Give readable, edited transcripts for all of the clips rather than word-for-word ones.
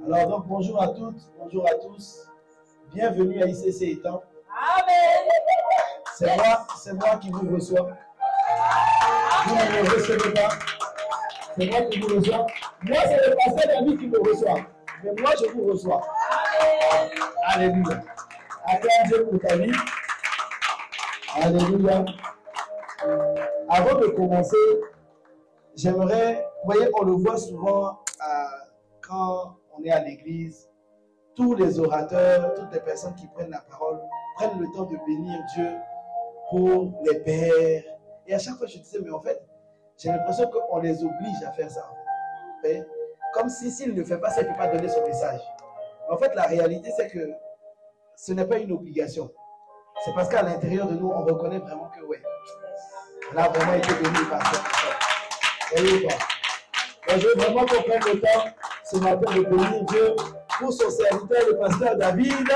Alors donc bonjour à toutes, bonjour à tous. Bienvenue à ICC Étang. Amen. C'est moi qui vous reçois. Vous ne me recevez pas. C'est moi qui vous reçois. Moi, c'est le pasteur David qui me reçoit. Mais moi, je vous reçois. Amen. Alléluia. Acclame Dieu pour ta vie. Alléluia. Avant de commencer, j'aimerais, vous voyez, on le voit souvent quand on est à l'église, tous les orateurs, toutes les personnes qui prennent la parole, prennent le temps de bénir Dieu pour les pères. Et à chaque fois, je disais, mais en fait, j'ai l'impression qu'on les oblige à faire ça. En fait. Comme si s'il ne fait pas ça, il ne peut pas donner son message. En fait, la réalité, c'est que ce n'est pas une obligation. C'est parce qu'à l'intérieur de nous, on reconnaît vraiment que, ouais, on a vraiment été béni par ça. Vous voyez pas? Et je veux vraiment qu'on prenne le temps ce matin de bénir Dieu pour son serviteur, le pasteur David.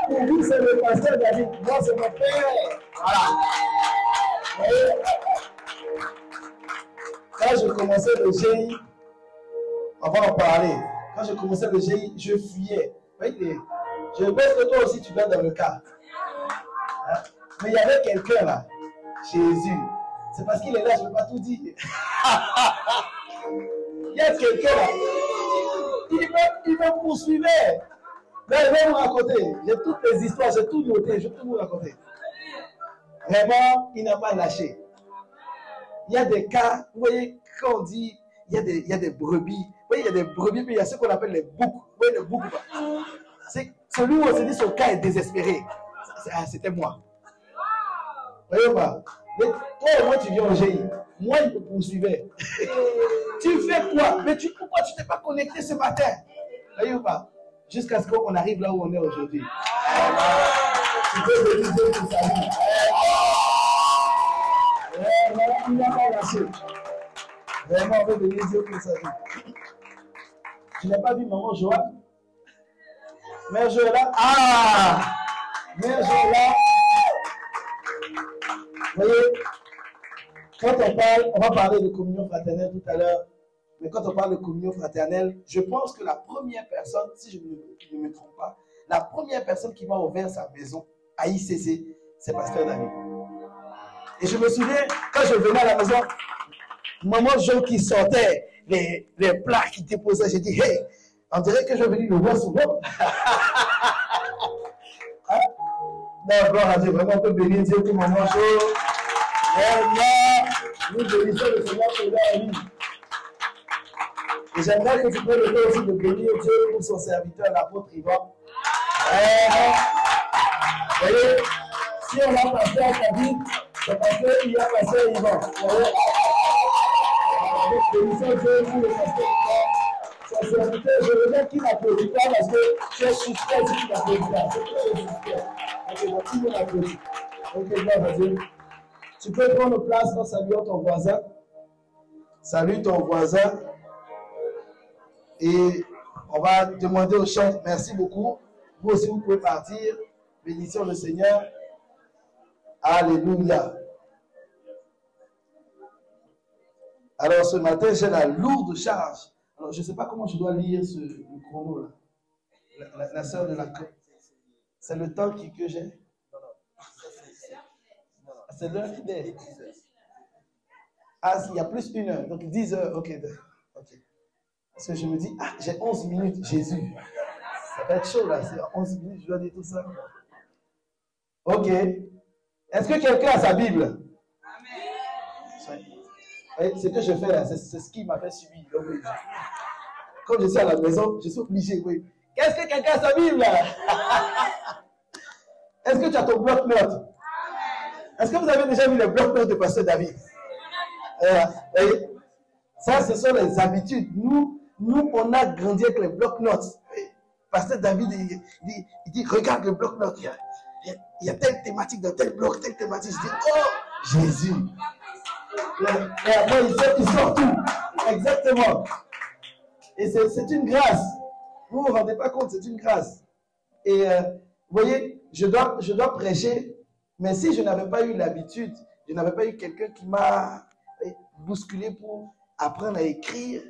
Pour vous, c'est le pasteur David. Moi, c'est mon père. Voilà. Vous voyez? Quand je commençais le GI, on va en parler. Quand je commençais le GI, je fuyais. Vous voyez, je pense que toi aussi, tu vas dans le cas. Hein? Mais il y avait quelqu'un là, Jésus. C'est parce qu'il est là, je ne peux pas tout dire. Il y a quelqu'un là, il me poursuivait. Là, il va vous raconter. J'ai toutes les histoires, j'ai tout noté, je vais tout vous raconter. Vraiment, il n'a pas lâché. Il y a des cas, vous voyez, quand on dit, il y a des brebis. Vous voyez, il y a des brebis, mais il y a ce qu'on appelle les boucs. Vous voyez, les boucs, c'est celui où on se dit son cas est désespéré. C'était moi. Vous voyez pas? Mais toi, au moins, tu viens au GI. Moi, il me poursuivait. Tu fais quoi? Mais pourquoi tu t'es pas connecté ce matin? Vous voyez pas? Jusqu'à ce qu'on arrive là où on est aujourd'hui. Tu peux bénir Dieu pour sa vie. Il n'a pas lâché. Vraiment, on veut bénir Dieu pour sa vie. Tu n'as pas vu maman Joanne? Mère Joëlla? Ah! Mère Joëlla. Vous voyez, quand on parle, on va parler de communion fraternelle tout à l'heure, mais quand on parle de communion fraternelle, je pense que la première personne, si je ne me trompe pas, la première personne qui m'a ouvert sa maison à ICC, c'est Pasteur David. Et je me souviens, quand je venais à la maison, maman Jo qui sortait, les plats qui déposaient, j'ai dit, hey, on dirait que je venais le voir souvent. Hein? Non, gloire à Dieu, vraiment, on peut bénir Dieu pour maman Jo. Vraiment, nous bénissons le Seigneur pour leur vie. Et j'aimerais que tu prennes le temps aussi de bénir Dieu pour son serviteur, l'apôtre Yvan. Vraiment. Vous voyez, si on a passé à David, c'est parce qu'il y a passé à Yvan. Vous voyez? Bénissons Dieu pour le pasteur Yvan. Son serviteur, je veux dire qu'il n'applaudit pas parce que c'est suspect aussi qu'il n'applaudit pas. C'est très suspect. Ok, donc tout le monde applaudit. Ok, gloire à Dieu. Tu peux prendre place en saluant ton voisin. Salue ton voisin. Et on va demander au chef, merci beaucoup. Vous aussi, vous pouvez partir. Bénissons le Seigneur. Alléluia. Alors ce matin, j'ai la lourde charge. Alors je ne sais pas comment je dois lire le chrono là. La sœur de la... C'est le temps que j'ai. C'est l'heure qui est. Ah, il y a plus une heure. Donc 10 heures. Ok. Parce que je me dis, ah, j'ai 11 minutes, Jésus. Ça va être chaud là, c'est 11 minutes, je dois dire tout ça. Ok. Est-ce que quelqu'un a sa Bible? Amen. Ce que je fais là, c'est ce qui m'a fait subir. Donc, quand je suis à la maison, je suis obligé, oui. Qu'est-ce que quelqu'un a sa Bible là? Est-ce que tu as ton bloc-notes? Est-ce que vous avez déjà vu les bloc-notes de Pasteur David? Ça, ce sont les habitudes. Nous, on a grandi avec les bloc-notes. Pasteur David, il dit, regarde le bloc-notes. Il y a telle thématique dans tel bloc, telle thématique. Je dis, oh, Jésus. Et après, il sort tout. Exactement. Et c'est une grâce. Vous ne vous rendez pas compte, c'est une grâce. Et vous voyez, je dois prêcher, mais si je n'avais pas eu l'habitude, je n'avais pas eu quelqu'un qui m'a bousculé pour apprendre à écrire.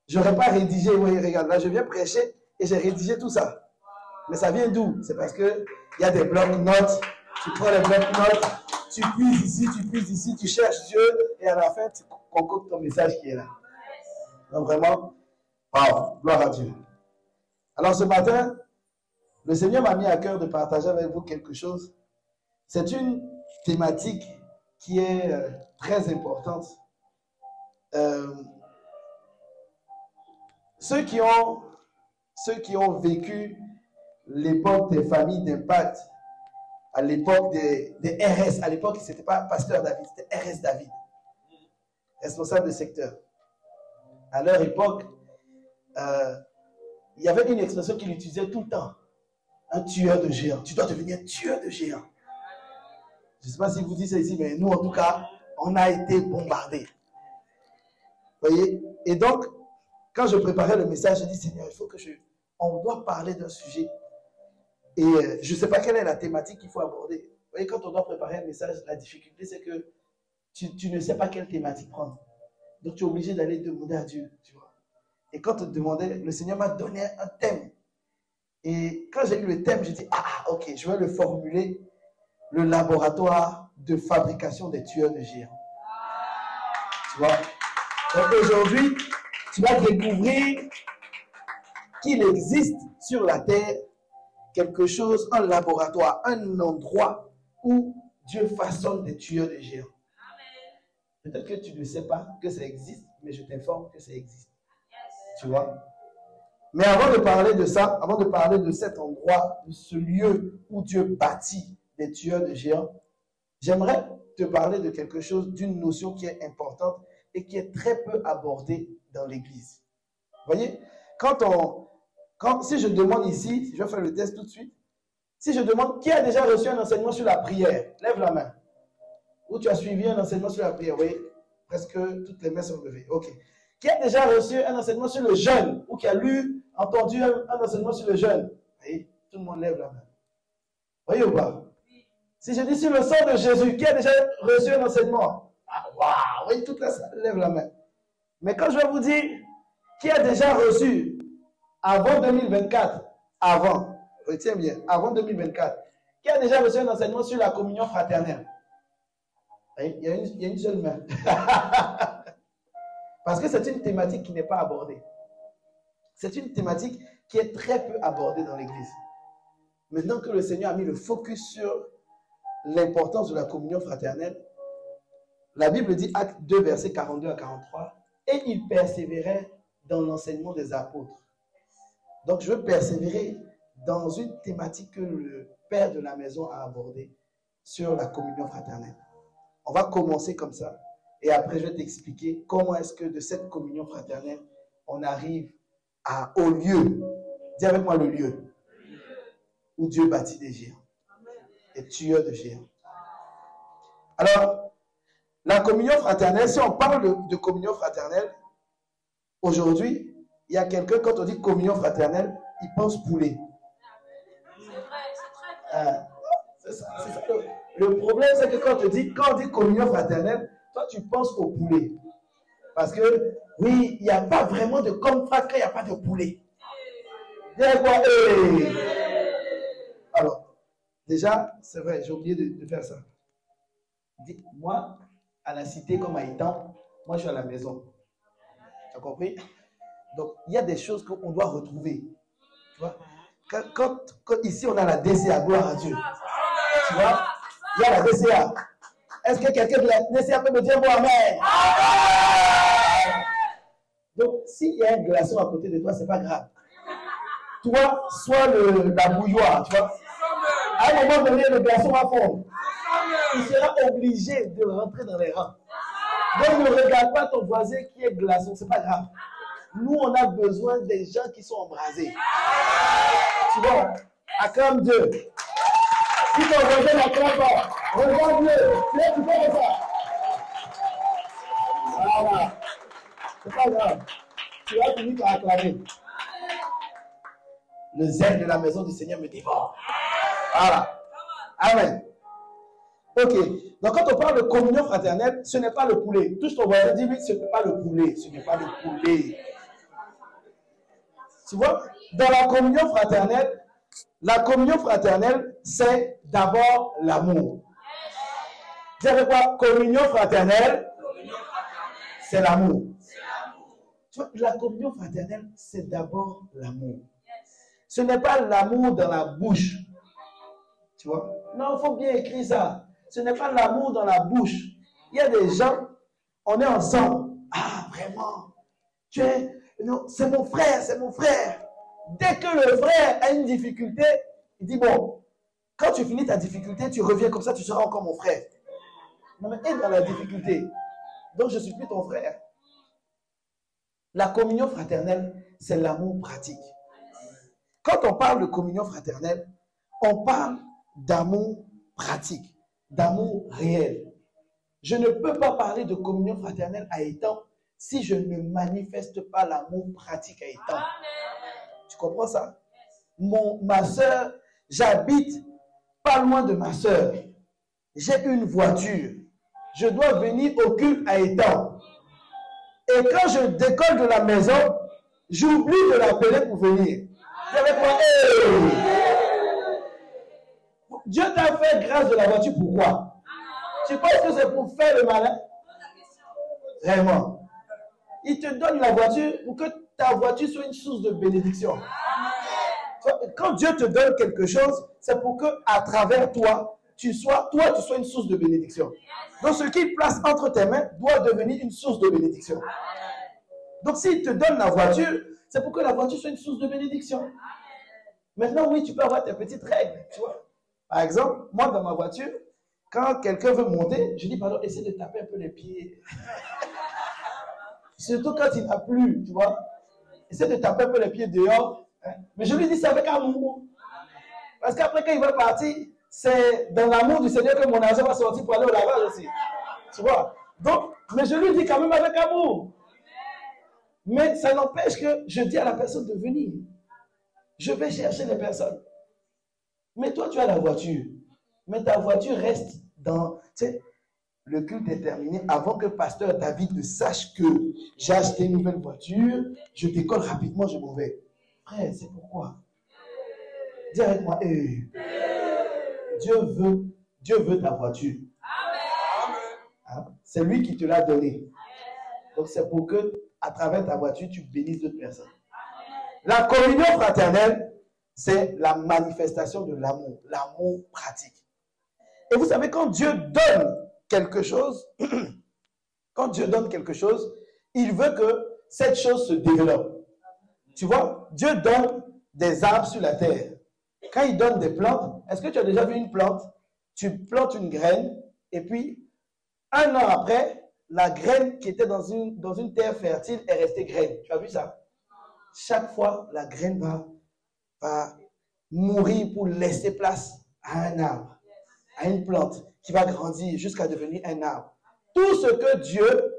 Je n'aurais pas rédigé. Oui, regarde, là, je viens prêcher et j'ai rédigé tout ça. Mais ça vient d'où? C'est parce qu'il y a des blocs-notes. Tu prends les blocs-notes, tu puises ici, tu cherches Dieu et à la fin, tu concoctes ton message qui est là. Donc vraiment, wow, gloire à Dieu. Alors ce matin, le Seigneur m'a mis à cœur de partager avec vous quelque chose. C'est une thématique qui est très importante. Ceux qui ont vécu l'époque des familles d'impact, à l'époque des RS, à l'époque ce n'était pas Pasteur David, c'était RS David, responsable de secteur. À leur époque, il y avait une expression qu'il utilisait tout le temps. Un tueur de géants. Tu dois devenir tueur de géants. Je ne sais pas si vous dites ça ici, mais nous, en tout cas, on a été bombardés. Vous voyez? Et donc, quand je préparais le message, je dis, Seigneur, il faut que on doit parler d'un sujet. Et je ne sais pas quelle est la thématique qu'il faut aborder. Vous voyez, quand on doit préparer un message, la difficulté, c'est que tu ne sais pas quelle thématique prendre. Donc, tu es obligé d'aller demander à Dieu, tu vois. Et quand on te demandait, le Seigneur m'a donné un thème. Et quand j'ai eu le thème, j'ai dit, ok, je vais le formuler, le laboratoire de fabrication des tueurs de géants. Tu vois? Donc aujourd'hui, tu vas découvrir qu'il existe sur la terre quelque chose, un laboratoire, un endroit où Dieu façonne des tueurs de géants. Peut-être que tu ne sais pas que ça existe, mais je t'informe que ça existe. Tu vois? Mais avant de parler de ça, avant de parler de cet endroit, de ce lieu où Dieu bâtit des tueurs de géants, j'aimerais te parler de quelque chose, d'une notion qui est importante et qui est très peu abordée dans l'Église. Vous voyez, si je demande ici, je vais faire le test tout de suite, si je demande qui a déjà reçu un enseignement sur la prière, lève la main. Ou tu as suivi un enseignement sur la prière, oui, presque toutes les mains sont levées. Ok. Qui a déjà reçu un enseignement sur le jeûne ou qui a entendu un enseignement sur le jeûne? Oui, tout le monde lève la main. Voyez ou pas? Si je dis sur le sang de Jésus, qui a déjà reçu un enseignement? Ah, waouh! Oui, toute la salle lève la main. Mais quand je vais vous dire, qui a déjà reçu avant 2024, retiens bien, avant 2024, qui a déjà reçu un enseignement sur la communion fraternelle? Il y a une seule main. Parce que c'est une thématique qui n'est pas abordée. C'est une thématique qui est très peu abordée dans l'Église. Maintenant que le Seigneur a mis le focus sur l'importance de la communion fraternelle, la Bible dit, Actes 2, versets 42 à 43, et il persévérait dans l'enseignement des apôtres. Donc je veux persévérer dans une thématique que le père de la maison a abordée sur la communion fraternelle. On va commencer comme ça. Et après, je vais t'expliquer comment est-ce que de cette communion fraternelle, on arrive au lieu. Dis avec moi le lieu. Où Dieu bâtit des géants. Des tueurs de géants. Alors, la communion fraternelle, si on parle de communion fraternelle, aujourd'hui, il y a quelqu'un, quand on dit communion fraternelle, il pense poulet. C'est vrai, c'est très vrai. C'est ça. Le problème, c'est que quand on dit communion fraternelle, toi, tu penses au poulet. Parce que, oui, il n'y a pas vraiment de confrat quand il n'y a pas de poulet. Alors, déjà, c'est vrai, j'ai oublié de faire ça. Moi, à la cité comme à Étang, moi, je suis à la maison. Tu as compris? Donc, il y a des choses qu'on doit retrouver. Tu vois? Quand ici, on a la DCA, gloire à Dieu. Tu vois? Il y a la DCA. Est-ce que quelqu'un de la DCA peut me dire bon, amen? Donc, s'il y a un glaçon à côté de toi, ce n'est pas grave. Toi, sois la bouilloire, tu vois. À un moment donné, le glaçon va fondre. Il sera obligé de rentrer dans les rangs. Donc, ne regarde pas ton voisin qui est glaçon, ce n'est pas grave. Nous, on a besoin des gens qui sont embrasés. Tu vois, acclame Dieu. Si ton voisin n'acclame pas, regarde-le. Tu fais ça. Voilà. C'est pas grave. Tu vas finir par acclamer. Le zèle de la maison du Seigneur me dévore. Voilà. Amen. Ok. Donc, quand on parle de communion fraternelle, ce n'est pas le poulet. Touche ton voisin, dis-lui, ce n'est pas le poulet. Ce n'est pas le poulet. Tu vois, dans la communion fraternelle, c'est d'abord l'amour. Dis avec quoi? Communion fraternelle, c'est l'amour. Tu vois, la communion fraternelle, c'est d'abord l'amour. Ce n'est pas l'amour dans la bouche. Tu vois? Non, il faut bien écrire ça. Ce n'est pas l'amour dans la bouche. Il y a des gens, on est ensemble. Ah, vraiment? Tu es, non, c'est mon frère, c'est mon frère. Dès que le frère a une difficulté, il dit, bon, quand tu finis ta difficulté, tu reviens comme ça, tu seras encore mon frère. Non, mais aide dans la difficulté. Donc, je ne suis plus ton frère. La communion fraternelle, c'est l'amour pratique. Quand on parle de communion fraternelle, on parle d'amour pratique, d'amour réel. Je ne peux pas parler de communion fraternelle à Étang si je ne manifeste pas l'amour pratique à Étang. Tu comprends ça? Ma soeur, j'habite pas loin de ma soeur. J'ai une voiture. Je dois venir au culte à Étang. Et quand je décolle de la maison, j'oublie de l'appeler pour venir. Avec moi, Dieu t'a fait grâce de la voiture, pourquoi? Tu penses que c'est pour faire le malin? Vraiment. Il te donne la voiture pour que ta voiture soit une source de bénédiction. Quand Dieu te donne quelque chose, c'est pour que à travers toi, tu sois une source de bénédiction. Donc ce qu'il place entre tes mains doit devenir une source de bénédiction. Donc s'il te donne la voiture, c'est pour que la voiture soit une source de bénédiction. Maintenant, oui, tu peux avoir tes petites règles, tu vois. Par exemple, moi, dans ma voiture, quand quelqu'un veut monter, je dis, pardon, essaie de taper un peu les pieds. Surtout quand il n'a plus, tu vois. Essaie de taper un peu les pieds dehors. Hein. Mais je lui dis, c'est avec amour. Parce qu'après, quand il va partir, c'est dans l'amour du Seigneur que mon argent va sortir pour aller au lavage aussi. Tu vois. Donc, mais je lui dis quand même avec amour. Mais ça n'empêche que je dis à la personne de venir. Je vais chercher les personnes. Mais toi, tu as la voiture. Mais ta voiture reste dans... Tu sais, le culte est terminé avant que le pasteur David ne sache que j'ai acheté une nouvelle voiture. Je décolle rapidement, je m'en vais. Frère, c'est pourquoi? Dis avec moi, Dieu veut ta voiture. Hein? C'est lui qui te l'a donnée. Donc c'est pour que, à travers ta voiture, tu bénisses d'autres personnes. La communion fraternelle, c'est la manifestation de l'amour pratique. Et vous savez, quand Dieu donne quelque chose, il veut que cette chose se développe. Tu vois, Dieu donne des arbres sur la terre. Quand il donne des plantes, est-ce que tu as déjà vu une plante? Tu plantes une graine et puis, un an après, la graine qui était dans une terre fertile est restée graine. Tu as vu ça? Chaque fois, la graine va mourir pour laisser place à un arbre, à une plante qui va grandir jusqu'à devenir un arbre. Tout ce que Dieu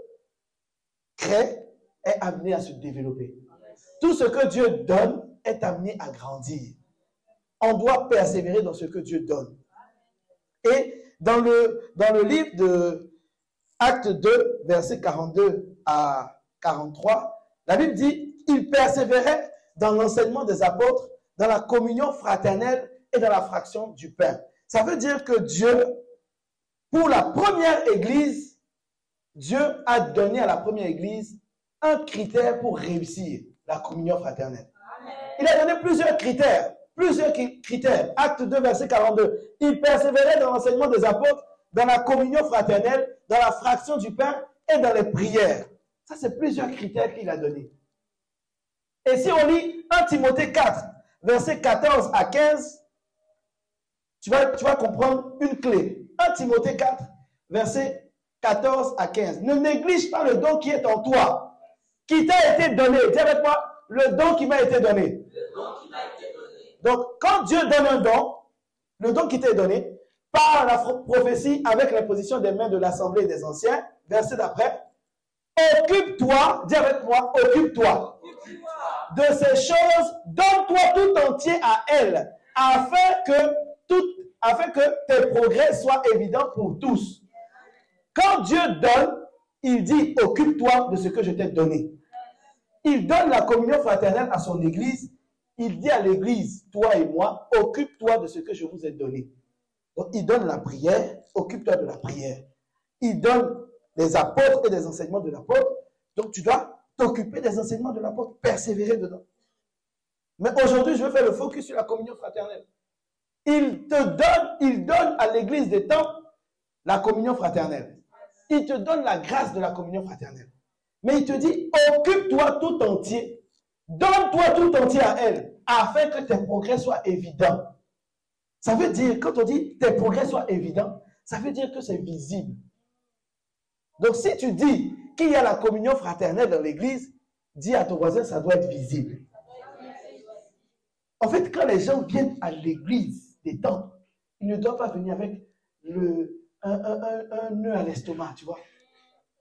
crée est amené à se développer. Tout ce que Dieu donne est amené à grandir. On doit persévérer dans ce que Dieu donne. Et dans le livre de Actes 2, versets 42 à 43, la Bible dit « Ils persévéraient dans l'enseignement des apôtres, dans la communion fraternelle et dans la fraction du pain. » Ça veut dire que Dieu, pour la première église, Dieu a donné à la première église un critère pour réussir la communion fraternelle. Il a donné plusieurs critères. Acte 2, verset 42. Il persévérait dans l'enseignement des apôtres, dans la communion fraternelle, dans la fraction du pain et dans les prières. Ça, c'est plusieurs critères qu'il a donnés. Et si on lit 1 Timothée 4, verset 14 à 15, tu vas comprendre une clé. 1 Timothée 4, verset 14 à 15. Ne néglige pas le don qui est en toi, qui t'a été donné. Dis avec moi, le don qui m'a été donné. Donc, quand Dieu donne un don, le don qui t'est donné, par la prophétie avec l'imposition des mains de l'assemblée des anciens, verset d'après, occupe-toi, dis avec moi, occupe-toi de ces choses, donne-toi tout entier à elles, afin que toutes afin que tes progrès soient évidents pour tous. Quand Dieu donne, il dit, occupe-toi de ce que je t'ai donné. Il donne la communion fraternelle à son église. Il dit à l'église, toi et moi, occupe-toi de ce que je vous ai donné. Donc, il donne la prière, occupe-toi de la prière. Il donne les apôtres et des enseignements de l'apôtre. Donc, tu dois t'occuper des enseignements de l'apôtre, persévérer dedans. Mais aujourd'hui, je veux faire le focus sur la communion fraternelle. Il donne à l'église des temps la communion fraternelle. Il te donne la grâce de la communion fraternelle. Mais il te dit, occupe-toi tout entier. Donne-toi tout entier à elle, afin que tes progrès soient évidents. Ça veut dire, quand on dit tes progrès soient évidents, ça veut dire que c'est visible. Donc si tu dis qu'il y a la communion fraternelle dans l'église, dis à ton voisin, ça doit être visible. En fait, quand les gens viennent à l'église des temps, ils ne doivent pas venir avec un nœud à l'estomac, tu vois.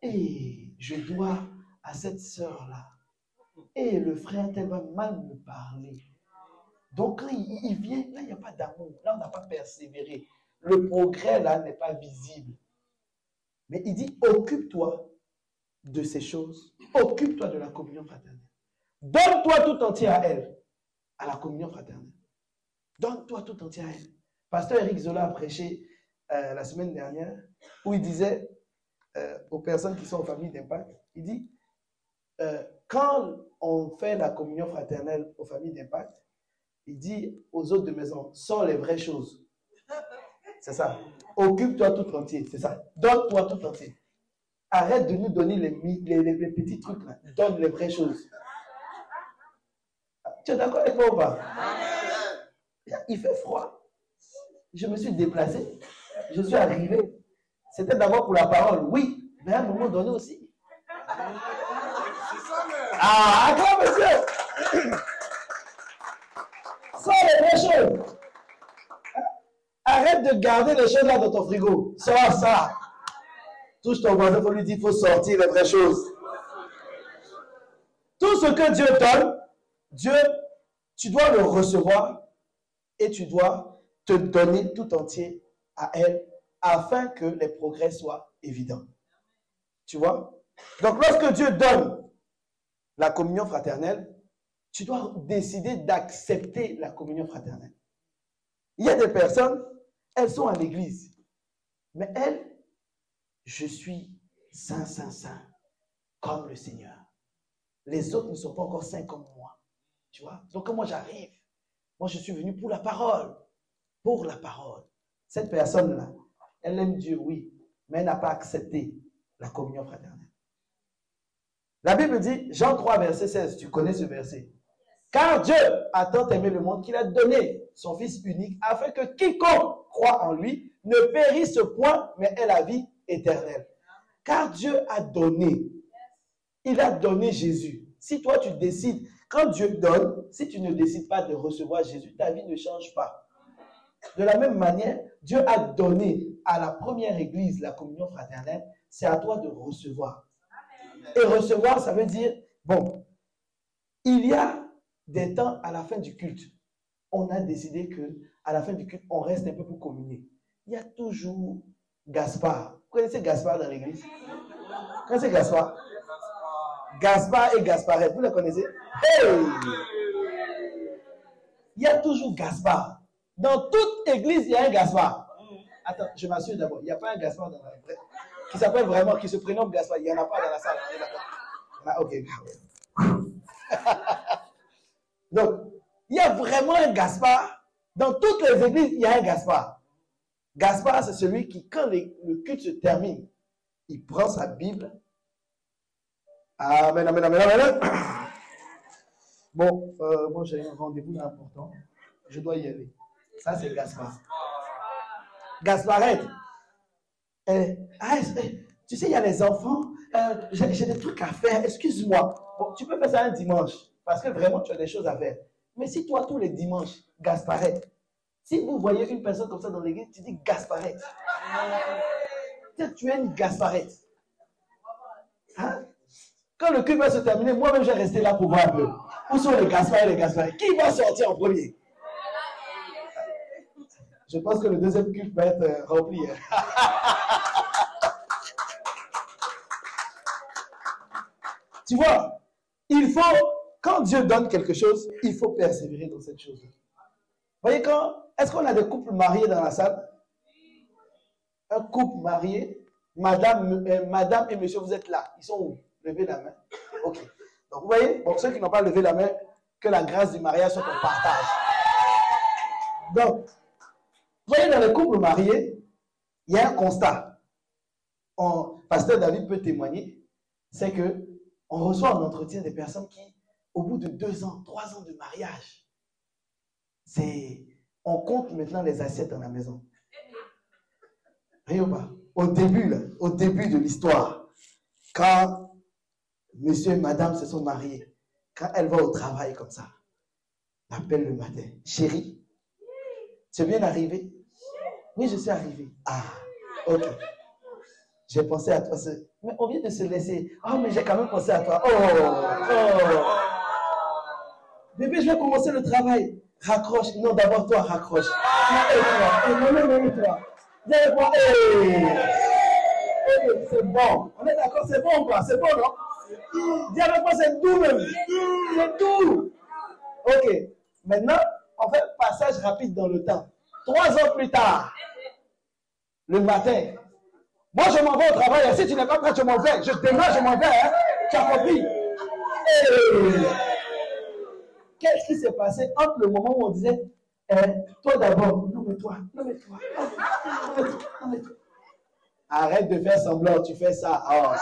Et je dois à cette sœur-là. Et le frère tel va mal me parler. Donc quand il vient, là, il n'y a pas d'amour. Là, on n'a pas persévéré. Le progrès, là, n'est pas visible. Mais il dit, occupe-toi de ces choses. Occupe-toi de la communion fraternelle. Donne-toi tout entier à elle, à la communion fraternelle. Donne-toi tout entier à elle. Pasteur Eric Zola a prêché la semaine dernière, où il disait aux personnes qui sont en famille d'impact, il dit, quand on fait la communion fraternelle aux familles d'impact, il dit aux autres de maison, sors les vraies choses. C'est ça. Occupe-toi tout entier. C'est ça. Donne-toi tout entier. Arrête de nous donner les petits trucs là. Donne les vraies choses. Tu es d'accord avec moi ou pas? Il fait froid. Je me suis déplacé. Je suis arrivé. C'était d'abord pour la parole. Oui. Mais à un moment donné aussi. Ah, grand monsieur. Sors les vraies choses. Arrête de garder les choses là dans ton frigo. Sors ça. Touche ton voisin pour lui dire qu'il faut sortir les vraies choses. Tout ce que Dieu donne, Dieu, tu dois le recevoir et tu dois te donner tout entier à elle afin que les progrès soient évidents. Tu vois? Donc lorsque Dieu donne la communion fraternelle, tu dois décider d'accepter la communion fraternelle. Il y a des personnes, elles sont à l'église, mais elles, je suis saint, saint, saint, comme le Seigneur. Les autres ne sont pas encore saints comme moi. Tu vois? Donc quand moi j'arrive, moi je suis venu pour la parole. Pour la parole. Cette personne-là, elle aime Dieu, oui, mais elle n'a pas accepté la communion fraternelle. La Bible dit, Jean 3, verset 16, tu connais ce verset. Car Dieu a tant aimé le monde qu'il a donné son Fils unique, afin que quiconque croit en lui ne périsse point, mais ait la vie éternelle. Car Dieu a donné. Il a donné Jésus. Si toi tu décides, quand Dieu donne, si tu ne décides pas de recevoir Jésus, ta vie ne change pas. De la même manière, Dieu a donné à la première église la communion fraternelle, c'est à toi de recevoir. Et recevoir, ça veut dire, bon, il y a des temps à la fin du culte. On a décidé que à la fin du culte, on reste un peu pour communier. Il y a toujours Gaspard. Vous connaissez Gaspard dans l'église? Vous connaissez Gaspard? Gaspard et Gasparette, vous le connaissez? Hey! Il y a toujours Gaspard. Dans toute église, il y a un Gaspard. Attends, je m'assure d'abord, il n'y a pas un Gaspard dans la vraie, qui s'appelle vraiment, qui se prénomme Gaspard. Il n'y en a pas dans la salle. Ah, ok. Donc, il y a vraiment un Gaspard. Dans toutes les églises, il y a un Gaspard. Gaspard, c'est celui qui, quand le culte se termine, il prend sa Bible. Amen, amen, amen, amen. Bon, moi j'ai un rendez-vous important. Je dois y aller. Ça, c'est Gaspard. Gasparette. Tu sais, il y a les enfants. J'ai des trucs à faire. Excuse-moi. Bon, tu peux faire ça un dimanche. Parce que vraiment, tu as des choses à faire. Mais si toi, tous les dimanches, Gasparette, si vous voyez une personne comme ça dans l'église, tu dis Gasparette. Tu es une Gasparette. Hein? Quand le culte va se terminer, moi-même, je vais rester là pour voir un peu. Où sont les Gaspard et les Gasparette? Qui va sortir en premier? Je pense que le deuxième culte va être rempli. Tu vois, il faut, quand Dieu donne quelque chose, il faut persévérer dans cette chose-là. Vous voyez, est-ce qu'on a des couples mariés dans la salle? Un couple marié, madame et monsieur, vous êtes là. Ils sont où? Levez la main. Ok. Donc, vous voyez, pour ceux qui n'ont pas levé la main, que la grâce du mariage soit qu'on partage. Donc, vous voyez, dans les couples mariés, il y a un constat. Pasteur David peut témoigner, c'est que on reçoit en entretien des personnes qui, au bout de 2 ans, 3 ans de mariage, on compte maintenant les assiettes dans la maison. Rien ou pas? Au début de l'histoire, quand monsieur et madame se sont mariés, quand elle va au travail comme ça, l'appelle le matin. Chérie, tu es bien arrivé? Oui, je suis arrivé. Ah, ok. J'ai pensé à toi. Mais on vient de se laisser. Oh, mais j'ai quand même pensé à toi. Oh. Bébé, je vais commencer le travail. Raccroche. Non, d'abord toi, raccroche. Non, toi. Viens moi. C'est bon. On est d'accord, c'est bon quoi. C'est bon, non? Dis avec moi, c'est doux même. C'est doux. Ok. Maintenant, on fait un passage rapide dans le temps. 3 ans plus tard, le matin, moi je m'en vais au travail. Si tu n'es pas prêt, je m'en vais. Demain, je m'en vais. Hein? Tu as compris? Qu'est-ce qui s'est passé entre le moment où on disait toi d'abord, non mais toi. Arrête de faire semblant, tu fais ça. Oh.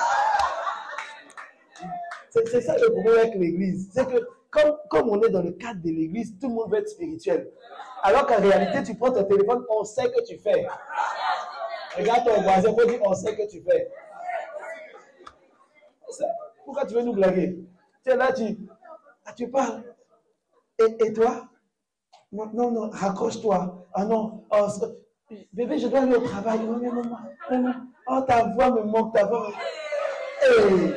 C'est ça le problème avec l'église. C'est que comme on est dans le cadre de l'église, tout le monde veut être spirituel. Alors qu'en réalité, tu prends ton téléphone, on sait que tu fais. Regarde ton voisin, faut dire on sait que tu fais. Pourquoi tu veux nous blaguer? Tu es là, tu parles. Et toi? Non, raccroche-toi. Ah non, bébé, je dois aller au travail. Non. Oh, ta voix me manque, ta voix. Hey,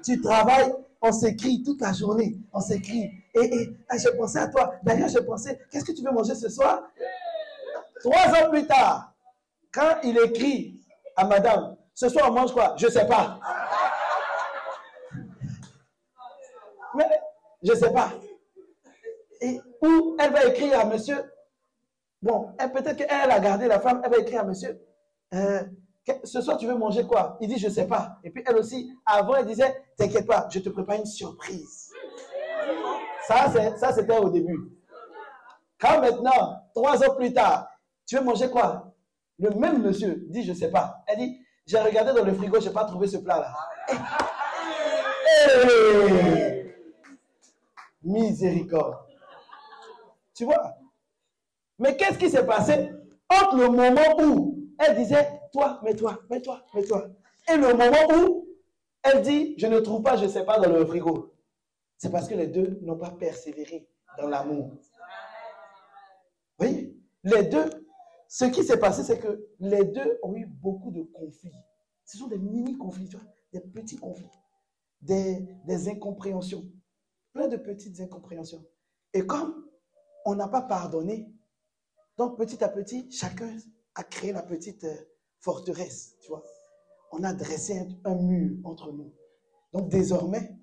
tu travailles, on s'écrit toute la journée. On s'écrit. Et j'ai pensé à toi. D'ailleurs, j'ai pensé, qu'est-ce que tu veux manger ce soir? 3 ans plus tard, quand il écrit à madame, ce soir on mange quoi? Je ne sais pas. Mais, je ne sais pas. Ou elle va écrire à monsieur, bon, peut-être qu'elle a gardé la femme, elle va écrire à monsieur, ce soir tu veux manger quoi? Il dit je ne sais pas. Et puis elle aussi, avant elle disait, t'inquiète pas, je te prépare une surprise. Ça c'était au début. Quand maintenant, 3 ans plus tard, tu veux manger quoi? Le même monsieur dit je ne sais pas. Elle dit, j'ai regardé dans le frigo, je n'ai pas trouvé ce plat-là. Miséricorde. Tu vois? Mais qu'est-ce qui s'est passé entre le moment où elle disait toi, mets-toi. Et le moment où elle dit je ne trouve pas, je ne sais pas dans le frigo. C'est parce que les deux n'ont pas persévéré dans l'amour. Vous voyez? Les deux, ce qui s'est passé, c'est que les deux ont eu beaucoup de conflits. Ce sont des mini-conflits, des petits conflits, des incompréhensions, plein de petites incompréhensions. Et comme on n'a pas pardonné, donc petit à petit, chacun a créé la petite forteresse, tu vois. On a dressé un mur entre nous. Donc désormais,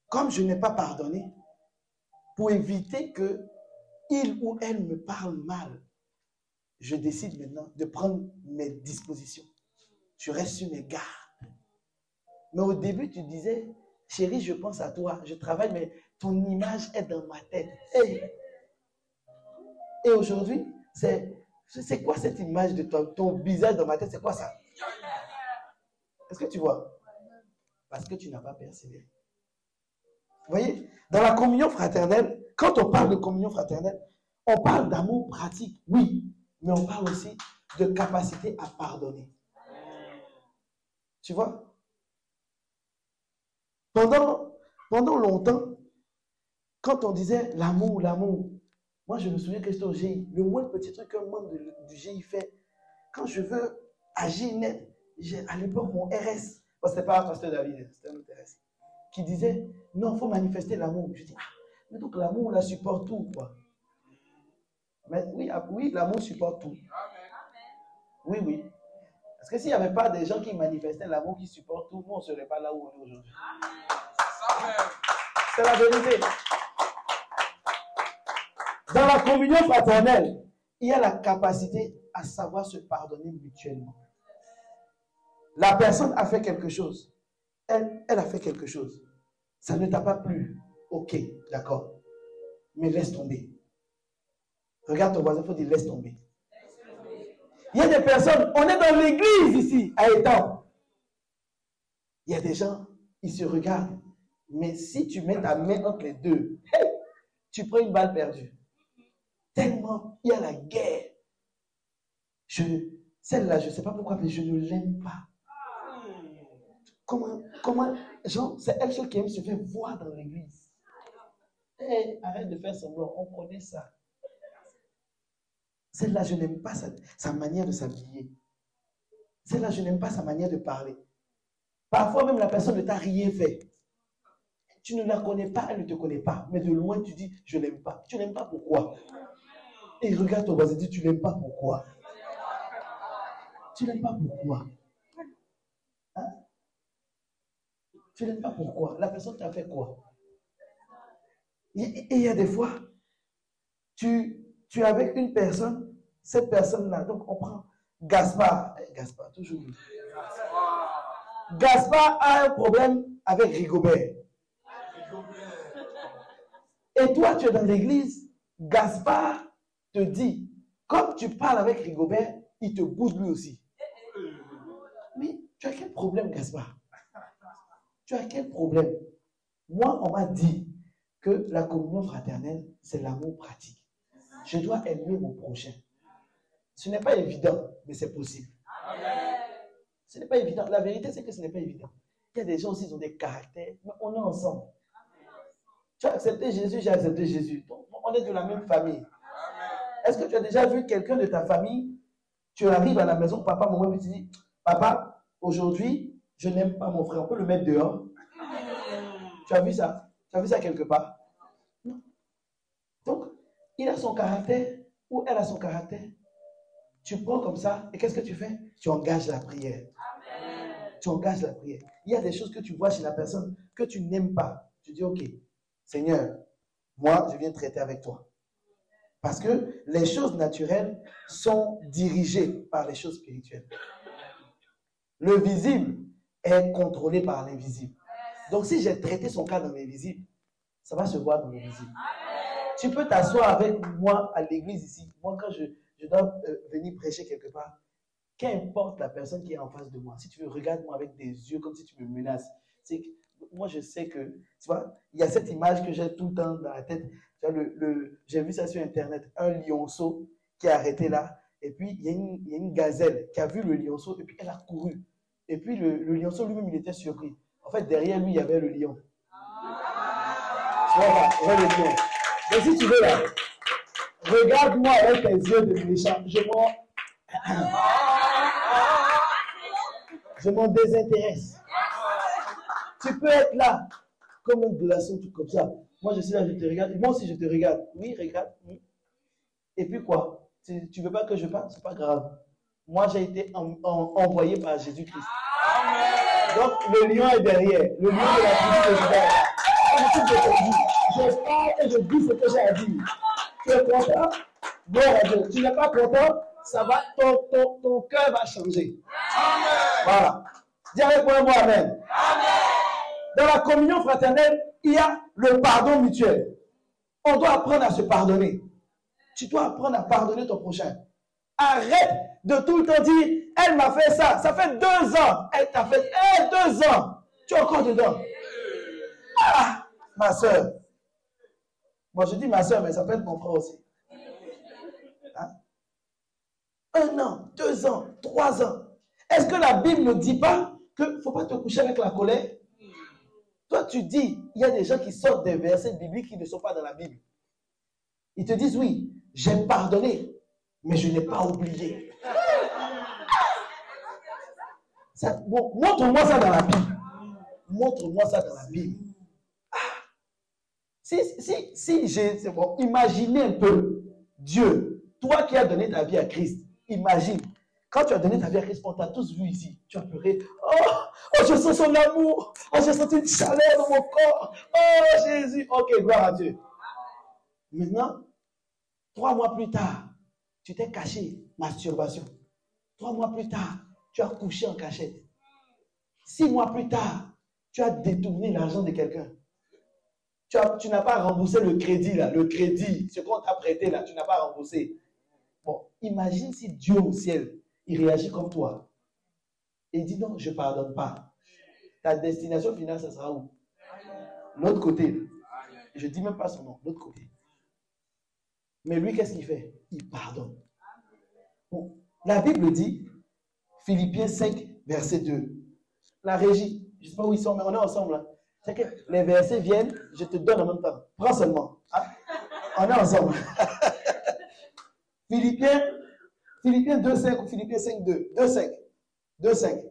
comme je n'ai pas pardonné, pour éviter que il ou elle me parle mal, je décide maintenant de prendre mes dispositions. Je reste sur mes gardes. Mais au début, tu disais, chérie, je pense à toi, je travaille, mais ton image est dans ma tête. Et aujourd'hui, c'est quoi cette image de ton visage dans ma tête? C'est quoi ça? Est-ce que tu vois? Parce que tu n'as pas persévéré. Vous voyez, dans la communion fraternelle, quand on parle de communion fraternelle, on parle d'amour pratique, oui, mais on parle aussi de capacité à pardonner. Tu vois? Pendant longtemps, quand on disait l'amour, moi je me souviens que j'étais au GI, le moins petit truc qu'un membre du GI fait, quand je veux agir net, à l'époque mon RS, c'était pas Pasteur David, c'était un autre RS, qui disait non, il faut manifester l'amour. Je dis, mais donc l'amour, on la supporte tout, quoi. Mais oui, oui, l'amour supporte tout. Oui, oui. Parce que s'il n'y avait pas des gens qui manifestaient l'amour qui supporte tout, nous, on ne serait pas là où on est aujourd'hui. C'est la vérité. Dans la communion fraternelle, il y a la capacité à savoir se pardonner mutuellement. La personne a fait quelque chose. Elle a fait quelque chose. Ça ne t'a pas plu. Ok, d'accord. Mais laisse tomber. Regarde ton voisin, il faut dire laisse tomber. Il y a des personnes, on est dans l'église ici, à Étang. Il y a des gens, ils se regardent. Mais si tu mets ta main entre les deux, hey, tu prends une balle perdue. Tellement, il y a la guerre. Celle-là, je ne sais pas pourquoi, mais je ne l'aime pas. Comment, genre, c'est elle seule qui aime se faire voir dans l'église. Hey, arrête de faire semblant, on connaît ça. Celle-là, je n'aime pas sa manière de s'habiller. Celle-là, je n'aime pas sa manière de parler. Parfois, même la personne ne t'a rien fait. Tu ne la connais pas, elle ne te connaît pas. Mais de loin, tu dis, je ne l'aime pas. Tu n'aimes pas pourquoi? Et regarde ton voisin, dis, tu n'aimes pas pourquoi? Tu n'aimes pas pourquoi? Hein? Tu n'aimes pas pourquoi? La personne t'a fait quoi? Et il y a des fois, tu es avec une personne, cette personne-là, donc on prend Gaspard, toujours. Gaspard a un problème avec Rigobert. Et toi, tu es dans l'église, Gaspard te dit, comme tu parles avec Rigobert, il te bouge lui aussi. Mais tu as quel problème, Gaspard? Tu as quel problème? Moi, on m'a dit que la communion fraternelle, c'est l'amour pratique. Je dois aimer mon prochain. Ce n'est pas évident, mais c'est possible. Ce n'est pas évident. La vérité, c'est que ce n'est pas évident. Il y a des gens aussi, ils ont des caractères, mais on est ensemble. Tu as accepté Jésus, j'ai accepté Jésus. Donc, on est de la même famille. Est-ce que tu as déjà vu quelqu'un de ta famille, tu arrives à la maison, papa, maman, et tu dis, papa, aujourd'hui, je n'aime pas mon frère, on peut le mettre dehors. Tu as vu ça? Tu as vu ça quelque part? Non. Donc, il a son caractère, ou elle a son caractère. Tu prends comme ça, et qu'est-ce que tu fais? Tu engages la prière. Amen. Tu engages la prière. Il y a des choses que tu vois chez la personne que tu n'aimes pas. Tu dis, ok, Seigneur, moi, je viens traiter avec toi. Parce que les choses naturelles sont dirigées par les choses spirituelles. Le visible est contrôlé par l'invisible. Donc, si j'ai traité son cas dans l'invisible, ça va se voir dans l'invisible. Tu peux t'asseoir avec moi à l'église ici. Moi, quand je dois venir prêcher quelque part, qu'importe la personne qui est en face de moi, si tu veux, regarde-moi avec des yeux comme si tu me menaces. C'est que moi, je sais que, tu vois, il y a cette image que j'ai tout le temps dans la tête. J'ai vu ça sur Internet, un lionceau qui est arrêté là, et puis il y a une gazelle qui a vu le lionceau, et puis elle a couru. Et puis le lionceau lui-même, il était surpris. En fait, derrière lui, il y avait le lion. Tu vois le lion. Mais si tu veux là, regarde-moi avec tes yeux de méchant. Je m'en désintéresse. Tu peux être là, comme un glaçon, tout comme ça. Moi, je suis là, je te regarde. Moi aussi, je te regarde. Oui, regarde. Et puis quoi? Tu veux pas que je parle? C'est pas grave. Moi, j'ai été envoyé par Jésus-Christ. Donc, le lion est derrière. Le lion de la tribu de Juda. Je parle et je dis ce que j'ai à dire. Tu es content? Bon, tu n'es pas content? Ça va, ton cœur va changer. Amen. Voilà. Dis avec moi, amen. Amen. Dans la communion fraternelle, il y a le pardon mutuel. On doit apprendre à se pardonner. Tu dois apprendre à pardonner ton prochain. Arrête de tout le temps dire, elle m'a fait ça. Ça fait 2 ans. Elle t'a fait 2 ans. Tu es encore dedans. Ah, ma soeur. Moi, je dis ma soeur, mais ça peut être mon frère aussi. Hein? 1 an, 2 ans, 3 ans. Est-ce que la Bible ne dit pas qu'il ne faut pas te coucher avec la colère? Toi, tu dis, il y a des gens qui sortent des versets bibliques qui ne sont pas dans la Bible. Ils te disent, oui, j'ai pardonné, mais je n'ai pas oublié. Bon, montre-moi ça dans la Bible. Montre-moi ça dans la Bible. Si c'est bon, imaginez un peu Dieu Toi qui as donné ta vie à Christ, imagine, quand tu as donné ta vie à Christ, on t'a tous vu ici, tu as pleuré. Oh, je sens son amour. Oh, j'ai senti une chaleur dans mon corps. Oh, Jésus. Ok, gloire à Dieu. Maintenant, 3 mois plus tard, tu t'es caché, masturbation. 3 mois plus tard, tu as couché en cachette. 6 mois plus tard, tu as détourné l'argent de quelqu'un. Tu n'as pas remboursé le crédit, là. Le crédit, ce qu'on t'a prêté, là, tu n'as pas remboursé. Bon, imagine si Dieu au ciel, il réagit comme toi. Et il dit non, je ne pardonne pas. Ta destination finale, ça sera où? L'autre côté. Je ne dis même pas son nom, l'autre côté. Mais lui, qu'est-ce qu'il fait? Il pardonne. Bon, la Bible dit, Philippiens 5, verset 2. La régie, je ne sais pas où ils sont, mais on est ensemble. Hein. C'est que les versets viennent, je te donne en même temps. Prends seulement. Hein? On est ensemble. Philippiens 2,5 ou Philippiens 5,2. 2,5. 2,5.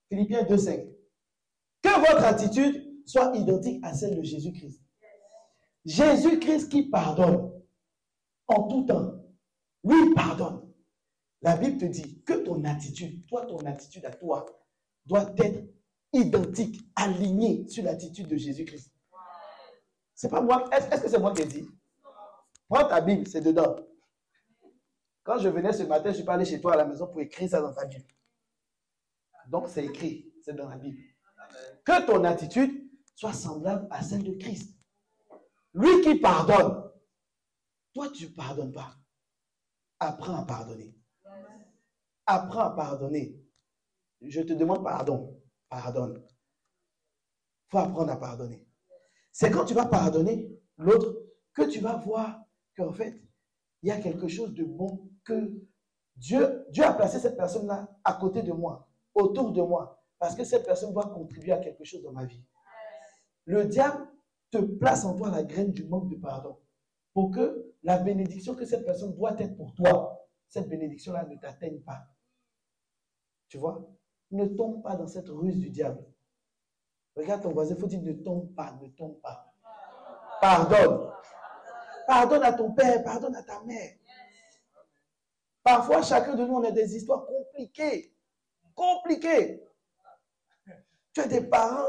Philippiens 2,5. Que votre attitude soit identique à celle de Jésus-Christ. Jésus-Christ qui pardonne en tout temps. Lui pardonne. La Bible te dit que ton attitude, ton attitude à toi, doit être identique, alignée sur l'attitude de Jésus-Christ. C'est pas moi. Est-ce que c'est moi qui ai dit? Prends ta Bible, c'est dedans. Quand je venais ce matin, je suis pas allé chez toi à la maison pour écrire ça dans ta Bible. Donc c'est écrit, c'est dans la Bible. Que ton attitude soit semblable à celle de Christ. Lui qui pardonne. Toi, tu ne pardonnes pas. Apprends à pardonner. Apprends à pardonner. Je te demande pardon. Pardonne. Il faut apprendre à pardonner. C'est quand tu vas pardonner l'autre que tu vas voir qu'en fait, il y a quelque chose de bon que Dieu a placé cette personne-là à côté de moi, autour de moi, parce que cette personne va contribuer à quelque chose dans ma vie. Le diable te place en toi la graine du manque de pardon pour que la bénédiction que cette personne doit être pour toi, cette bénédiction-là ne t'atteigne pas. Tu vois? Ne tombe pas dans cette ruse du diable. Regarde ton voisin, il faut dire ne tombe pas, ne tombe pas. Pardonne. Pardonne à ton père, pardonne à ta mère. Parfois, chacun de nous, on a des histoires compliquées. Compliquées. Tu as des parents.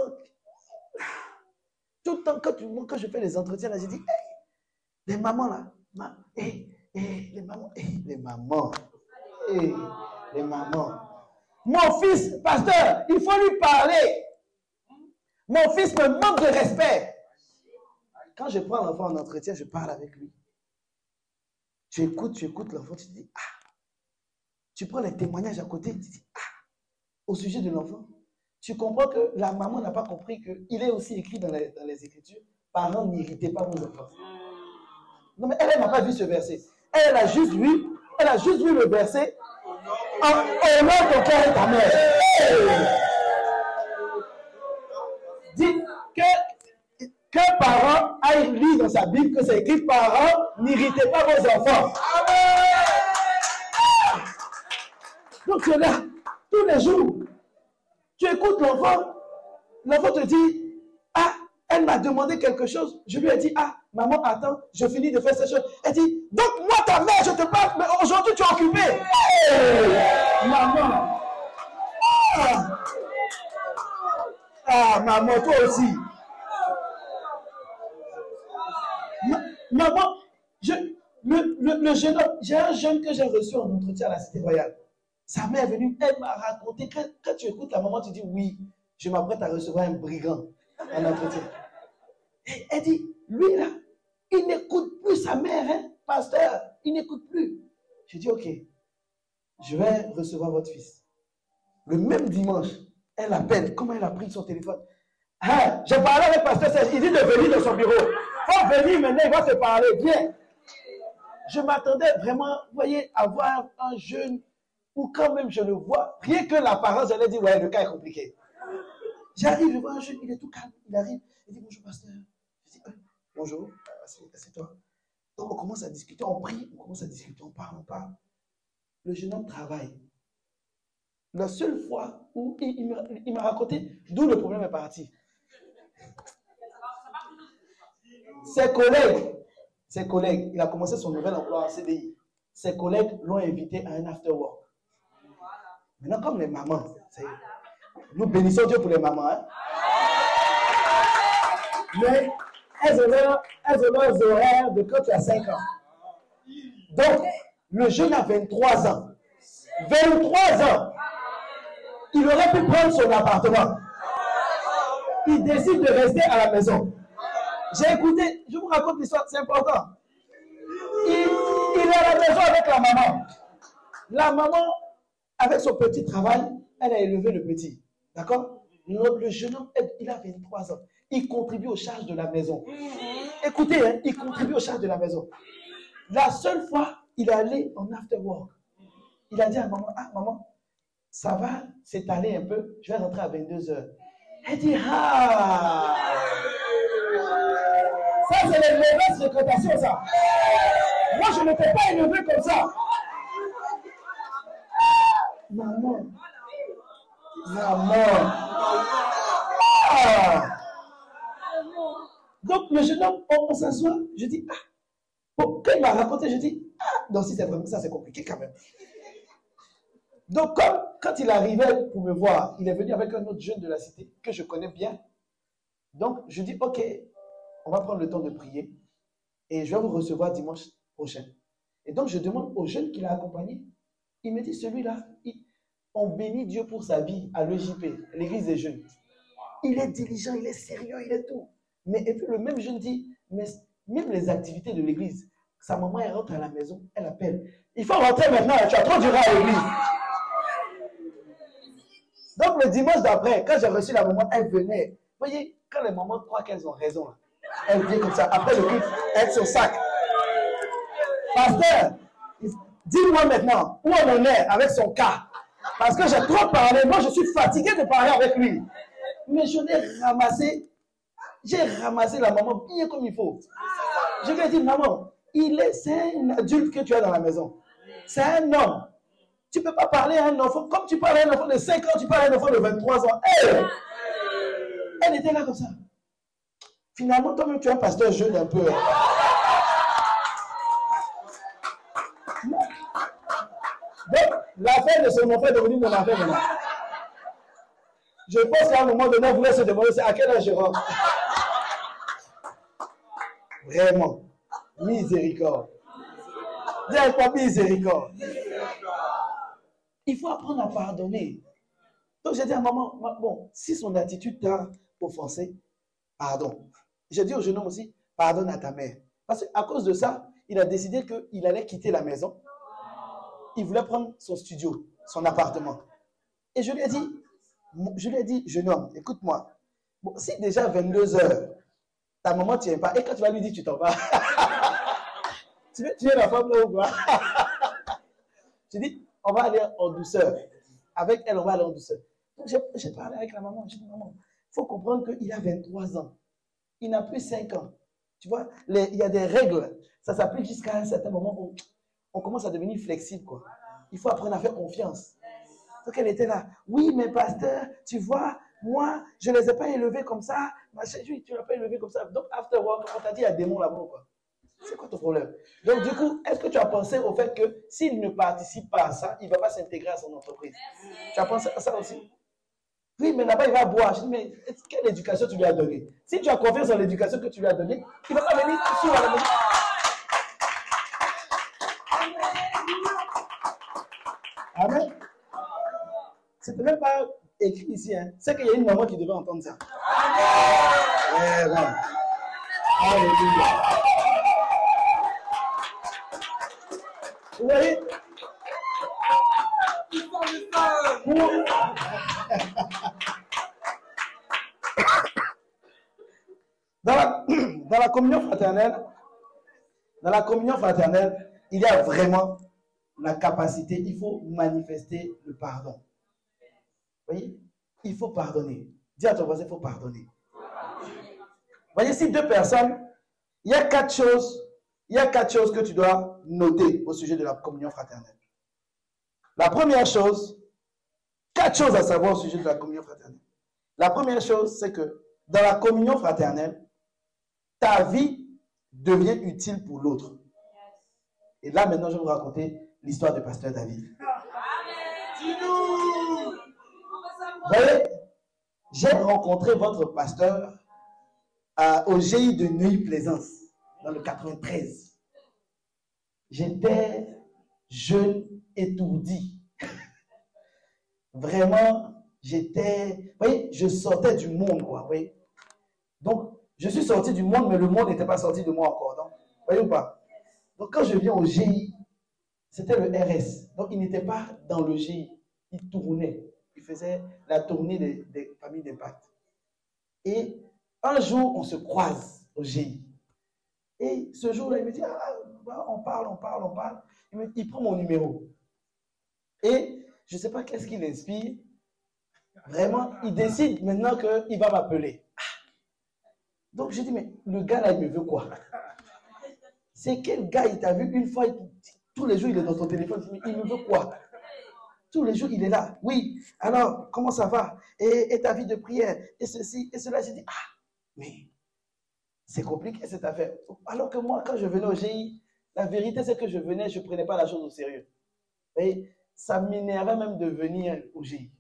Tout le temps, quand je fais les entretiens, là, je dis, hey, les mamans là, les mamans, les mamans, les mamans. Mon fils, pasteur, il faut lui parler. Mon fils me manque de respect. Quand je prends l'enfant en entretien, je parle avec lui. Tu écoutes l'enfant, tu te dis, ah. Tu prends les témoignages à côté, tu te dis, ah. Au sujet de l'enfant, tu comprends que la maman n'a pas compris qu'il est aussi écrit dans les Écritures, parents, n'irritez pas vos enfants. Non, mais elle n'a pas vu ce verset. Elle a juste vu le verset au nom de ton père et ta mère. Dites qu'un parent aille lire dans sa Bible que c'est écrit parents, n'irritez pas vos enfants. Donc tu es là tous les jours. Tu écoutes l'enfant te dit, ah, elle m'a demandé quelque chose. Je lui ai dit, ah, maman, attends, je finis de faire cette chose. Elle dit, donc moi, ta mère, je te parle, mais aujourd'hui, tu es occupée. Hey, maman. Ah, maman, toi aussi. Maman, le jeune homme, j'ai un jeune que j'ai reçu en entretien à la Cité Royale. Sa mère est venue, elle m'a raconté, quand tu écoutes la maman, tu dis, oui, je m'apprête à recevoir un brigand en entretien. Et elle dit, lui là, il n'écoute plus sa mère, hein, pasteur, il n'écoute plus. Je dis, ok, je vais recevoir votre fils. Le même dimanche, elle appelle, comment elle a pris son téléphone? Ah, j'ai parlé avec pasteur Serge, il dit de venir dans son bureau. Il faut venir maintenant, il va se parler, viens. Je m'attendais vraiment, vous voyez, à voir un jeune, ou quand même je le vois, rien que l'apparence, elle a dit, ouais, le cas est compliqué. J'arrive, je vois un jeune, il est tout calme, il arrive, il dit, bonjour pasteur. Je dis, bonjour, assieds-toi. Donc on commence à discuter, on prie, on commence à discuter, on parle. Le jeune homme travaille. La seule fois où il m'a raconté d'où le problème est parti. Ses collègues, il a commencé son nouvel emploi en CDI. ses collègues l'ont invité à un after work. Maintenant, comme les mamans, nous bénissons Dieu pour les mamans. Hein? Mais elles ont leurs horaires de quand tu as 5 ans. Donc, le jeune a 23 ans. 23 ans. Il aurait pu prendre son appartement. Il décide de rester à la maison. J'ai écouté, je vous raconte l'histoire, c'est important. Il est à la maison avec la maman. La maman, avec son petit travail, elle a élevé le petit. D'accord? Le jeune homme, il a 23 ans. Il contribue aux charges de la maison. Écoutez, hein, il contribue aux charges de la maison. La seule fois, il est allé en after work. Il a dit à maman, ah maman, ça va s'étaler un peu, je vais rentrer à 22h. Elle dit, ah, ça c'est les mauvaises fréquentations, ça. Moi, je ne t'ai pas élevé comme ça. Maman. Ah. Donc, le jeune homme, on s'assoit, je dis, ah. Bon, quand il m'a raconté, je dis, ah, non, si c'est vraiment ça, c'est compliqué quand même. Donc, quand il arrivait pour me voir, il est venu avec un autre jeune de la cité que je connais bien. Donc, je dis, ok, on va prendre le temps de prier et je vais vous recevoir dimanche prochain. Et donc, je demande au jeune qui l'a accompagné. Il me dit, celui-là, on bénit Dieu pour sa vie à l'EJP, l'église des jeunes. Il est diligent, il est sérieux, il est tout. Mais, et puis, le même jeune dit, mais même les activités de l'église, sa maman, elle rentre à la maison, elle appelle. Il faut rentrer maintenant, tu as trop duré à l'église. Donc, le dimanche d'après, quand j'ai reçu la maman, elle venait. Vous voyez, quand les mamans croient qu'elles ont raison, là, elle vient comme ça. Après le culte, elle est sur sac. Pasteur, dis-moi maintenant où on en est avec son cas. Parce que j'ai trop parlé. Moi, je suis fatigué de parler avec lui. Mais je l'ai ramassé. J'ai ramassé la maman bien comme il faut. Je lui ai dit, maman, c'est un adulte que tu as dans la maison. C'est un homme. Tu ne peux pas parler à un enfant comme tu parles à un enfant de 5 ans, tu parles à un enfant de 23 ans. Elle était là comme ça. Finalement, toi-même, tu es un pasteur jeune un peu. Donc, l'affaire de son enfant est devenue mon affaire maintenant. Je pense qu'à un moment donné, on voulait se demander à quel âge je rentre. Vraiment. Miséricorde. Dis pas miséricorde. Il faut apprendre à pardonner. Donc j'ai dit à maman, bon, si son attitude t'a offensé, pardon. J'ai dit au jeune homme aussi, pardonne à ta mère. Parce qu'à cause de ça, il a décidé qu'il allait quitter la maison. Il voulait prendre son studio, son appartement. Et je lui ai dit, jeune homme, écoute-moi. Bon, si déjà 22h, ta maman ne tient pas, et quand tu vas lui dire, tu t'en vas. Tu veux tuer la femme là ou quoi? Je dis, on va aller en douceur. Avec elle, on va aller en douceur. Donc, j'ai parlé avec la maman. J'ai dit, maman, il faut comprendre qu'il a 23 ans. Il n'a plus 5 ans. Tu vois, il y a des règles. Ça s'applique jusqu'à un certain moment où on commence à devenir flexible, quoi. Il faut apprendre à faire confiance. Donc, elle était là. Oui, mais pasteur, tu vois, moi, je ne les ai pas élevés comme ça. Tu ne l'as pas élevé comme ça. Donc, after work, on t'a dit, il y a des démon là-bas, quoi. C'est quoi ton problème? Donc, du coup, est-ce que tu as pensé au fait que s'il ne participe pas à ça, il ne va pas s'intégrer à son entreprise? Tu as pensé à ça aussi? Oui, mais là-bas, il va boire. Je dis, mais quelle éducation tu lui as donnée? Si tu as confiance dans l'éducation que tu lui as donnée, il ne va pas venir sur à la maison. Amen. C'était même pas écrit ici. Hein. C'est qu'il y a une maman qui devait entendre ça. Amen. Alléluia. Vous voyez? Dans la communion fraternelle, il y a vraiment la capacité, il faut manifester le pardon. Vous voyez? Il faut pardonner. Dis à ton voisin, il faut pardonner. Vous voyez, si deux personnes, il y a quatre choses que tu dois noter au sujet de la communion fraternelle. La première chose, 4 choses à savoir au sujet de la communion fraternelle. La première chose, c'est que dans la communion fraternelle, ta vie devient utile pour l'autre. Et là, maintenant, je vais vous raconter l'histoire du pasteur David. Dis-nous. Vous voyez, j'ai rencontré votre pasteur au GI de Neuilly-Plaisance, dans le 93. J'étais jeune, étourdi. Vraiment, j'étais... Vous voyez, je sortais du monde, quoi. Vous voyez? Donc, je suis sorti du monde, mais le monde n'était pas sorti de moi encore. Donc, vous voyez ou pas? Donc, quand je viens au GI, c'était le RS. Donc, il n'était pas dans le GI. Il tournait. Il faisait la tournée des familles d'impact. Et un jour, on se croise au GI. Et ce jour-là, il me dit, on parle. Il prend mon numéro. Et je ne sais pas qu'est-ce qui l'inspire. Vraiment, il décide maintenant qu'il va m'appeler. Donc, je dis, mais le gars là, il me veut quoi? C'est quel gars il t'a vu une fois, tous les jours, il est dans ton téléphone, mais il me veut quoi? Tous les jours, il est là. Oui, alors, comment ça va? Et ta vie de prière? Et ceci, et cela. J'ai dit, mais c'est compliqué cette affaire. Alors que moi, quand je venais au GI, la vérité, c'est que je venais, je ne prenais pas la chose au sérieux. Et ça m'énervait même de venir au GI.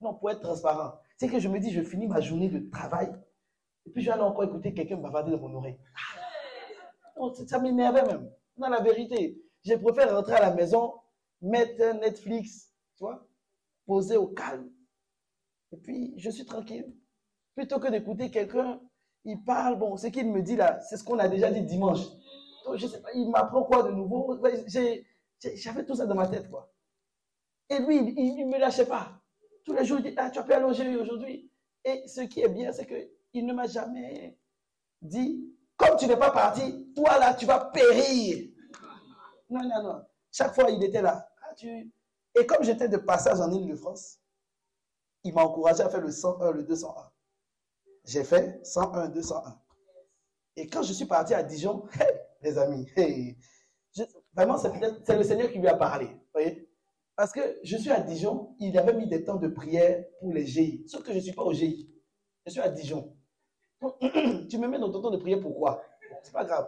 Non, pour être transparent, c'est que je me dis, je finis ma journée de travail, et puis je vais aller encore écouter quelqu'un bavarder dans mon oreille. Non, ça m'énervait même. Non, la vérité, je préfère rentrer à la maison, mettre Netflix, tu vois, poser au calme, et puis je suis tranquille. Plutôt que d'écouter quelqu'un, il parle, bon, ce qu'il me dit là, c'est ce qu'on a déjà dit dimanche. Donc, je sais pas, il m'apprend quoi de nouveau? J'avais tout ça dans ma tête, quoi. Et lui, il ne me lâchait pas. Tous les jours, il dit, tu as pu aller au GI aujourd'hui. Et ce qui est bien, c'est qu'il ne m'a jamais dit, comme tu n'es pas parti, toi là, tu vas périr. Non. Chaque fois, il était là. Et comme j'étais de passage en Île-de-France, il m'a encouragé à faire le 101, le 201. J'ai fait 101, 201. Et quand je suis parti à Dijon, les amis, vraiment, c'est le Seigneur qui lui a parlé. Vous voyez? Parce que je suis à Dijon, il avait mis des temps de prière pour les GI. Sauf que je ne suis pas au GI. Je suis à Dijon. Donc, tu me mets dans ton temps de prière, pourquoi? C'est pas grave.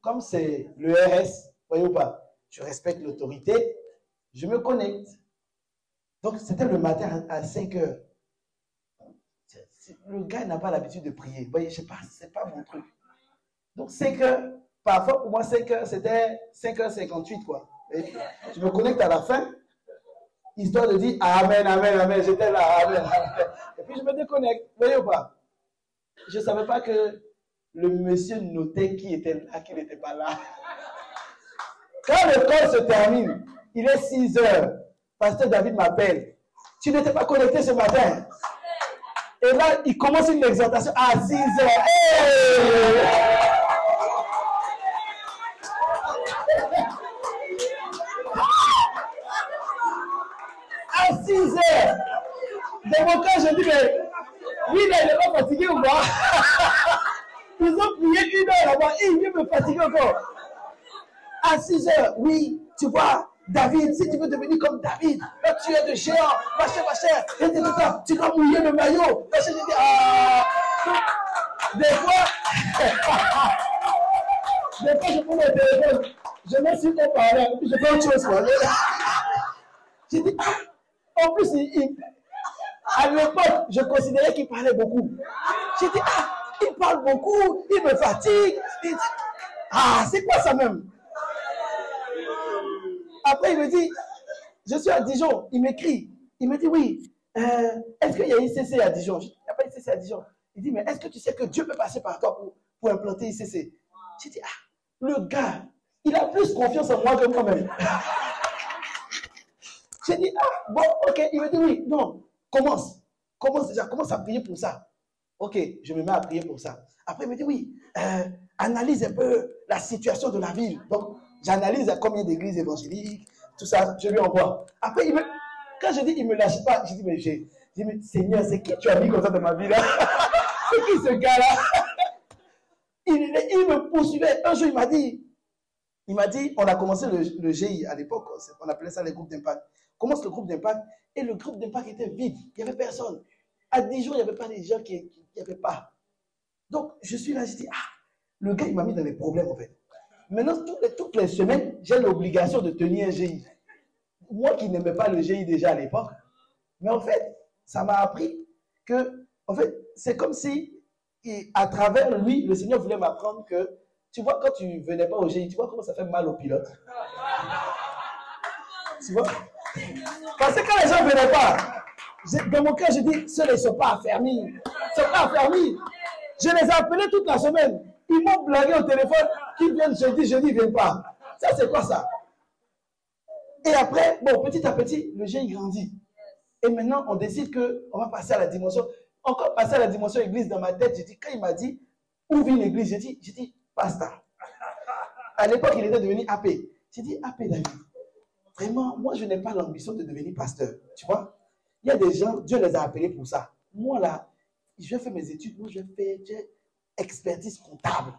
Comme c'est le RS, voyez ou pas, je respecte l'autorité, je me connecte. Donc, c'était le matin à 5 heures. Le gars n'a pas l'habitude de prier. Vous voyez, je sais pas, c'est pas mon truc. Donc, 5 heures, parfois pour moi, 5 heures, c'était 5h58, quoi. Et je me connecte à la fin, histoire de dire Amen, Amen, Amen. J'étais là, Amen, Amen. Et puis je me déconnecte. Vous voyez ou pas? Je ne savais pas que le monsieur notait qui était là, qui n'était pas là. Quand le call se termine, il est 6 heures. Pasteur David m'appelle. Tu n'étais pas connecté ce matin. Et là, il commence une exhortation à 6 heures. Hey! À 6 heures. Dans mon cas, je dis, mais lui, là, il n'est pas fatigué ou pas? Ils ont prié 1 heure là-bas et il vient me fatiguer encore. À 6 heures, oui, tu vois, David, si tu veux devenir comme David, là, tu es de géant, ma chère, et tu dois mouiller le maillot. Là, je dis, des fois, je prends mon téléphone, je mets sur mon parler, puis je fais autre chose. J'ai dit, en plus, à l'époque, je considérais qu'il parlait beaucoup. J'ai dit, il parle beaucoup, il me fatigue. C'est quoi ça même? Après, il me dit, je suis à Dijon. Il m'écrit. Il me dit, oui, est-ce qu'il y a ICC à Dijon? Il n'y a pas ICC à Dijon. Il dit, mais est-ce que tu sais que Dieu peut passer par toi pour implanter ICC? J'ai dit, le gars, il a plus confiance en moi que moi-même. J'ai dit, bon, ok. Il me dit, oui, non, commence déjà, commence à prier pour ça. Ok, je me mets à prier pour ça. Après, il me dit, oui, analyse un peu la situation de la ville. Donc, j'analyse combien d'églises évangéliques, tout ça, je lui envoie. Après, quand je dis, il ne me lâche pas, je dis, mais Seigneur, c'est qui tu as mis comme ça dans ma vie là? C'est qui ce gars-là? Il me poursuivait. Un jour, il m'a dit, on a commencé le GI à l'époque, on appelait ça les groupes d'impact. Commence le groupe d'impact, et le groupe d'impact était vide, il n'y avait personne. À Dijon, il n'y avait pas des gens qui n'y avaient pas. Donc, je suis là, je dis, le gars, il m'a mis dans les problèmes, en fait. Maintenant, toutes les semaines, j'ai l'obligation de tenir un GI. Moi qui n'aimais pas le GI déjà à l'époque, mais en fait, ça m'a appris que, en fait, c'est comme si, à travers lui, le Seigneur voulait m'apprendre que, tu vois, quand tu ne venais pas au GI, tu vois comment ça fait mal au pilote. Tu vois? Parce que quand les gens ne venaient pas, dans mon cas, je dis, ceux-là, ils ne sont pas affermis. Ils ne sont pas affermis. Je les ai appelés toute la semaine. Ils m'ont blagué au téléphone qu'ils viennent jeudi, ils ne viennent pas. Ça, c'est quoi ça? Et après, bon, petit à petit, le GI grandit. Et maintenant, on décide qu'on va passer à la dimension. Encore passer à la dimension église dans ma tête. J'ai dit, quand il m'a dit, où vit l'église? J'ai dit, pasteur. À l'époque, il était devenu AP. J'ai dit, AP David. Vraiment, moi, je n'ai pas l'ambition de devenir pasteur. Tu vois? Il y a des gens, Dieu les a appelés pour ça. Moi, là, je vais faire mes études. Moi, j'ai expertise comptable.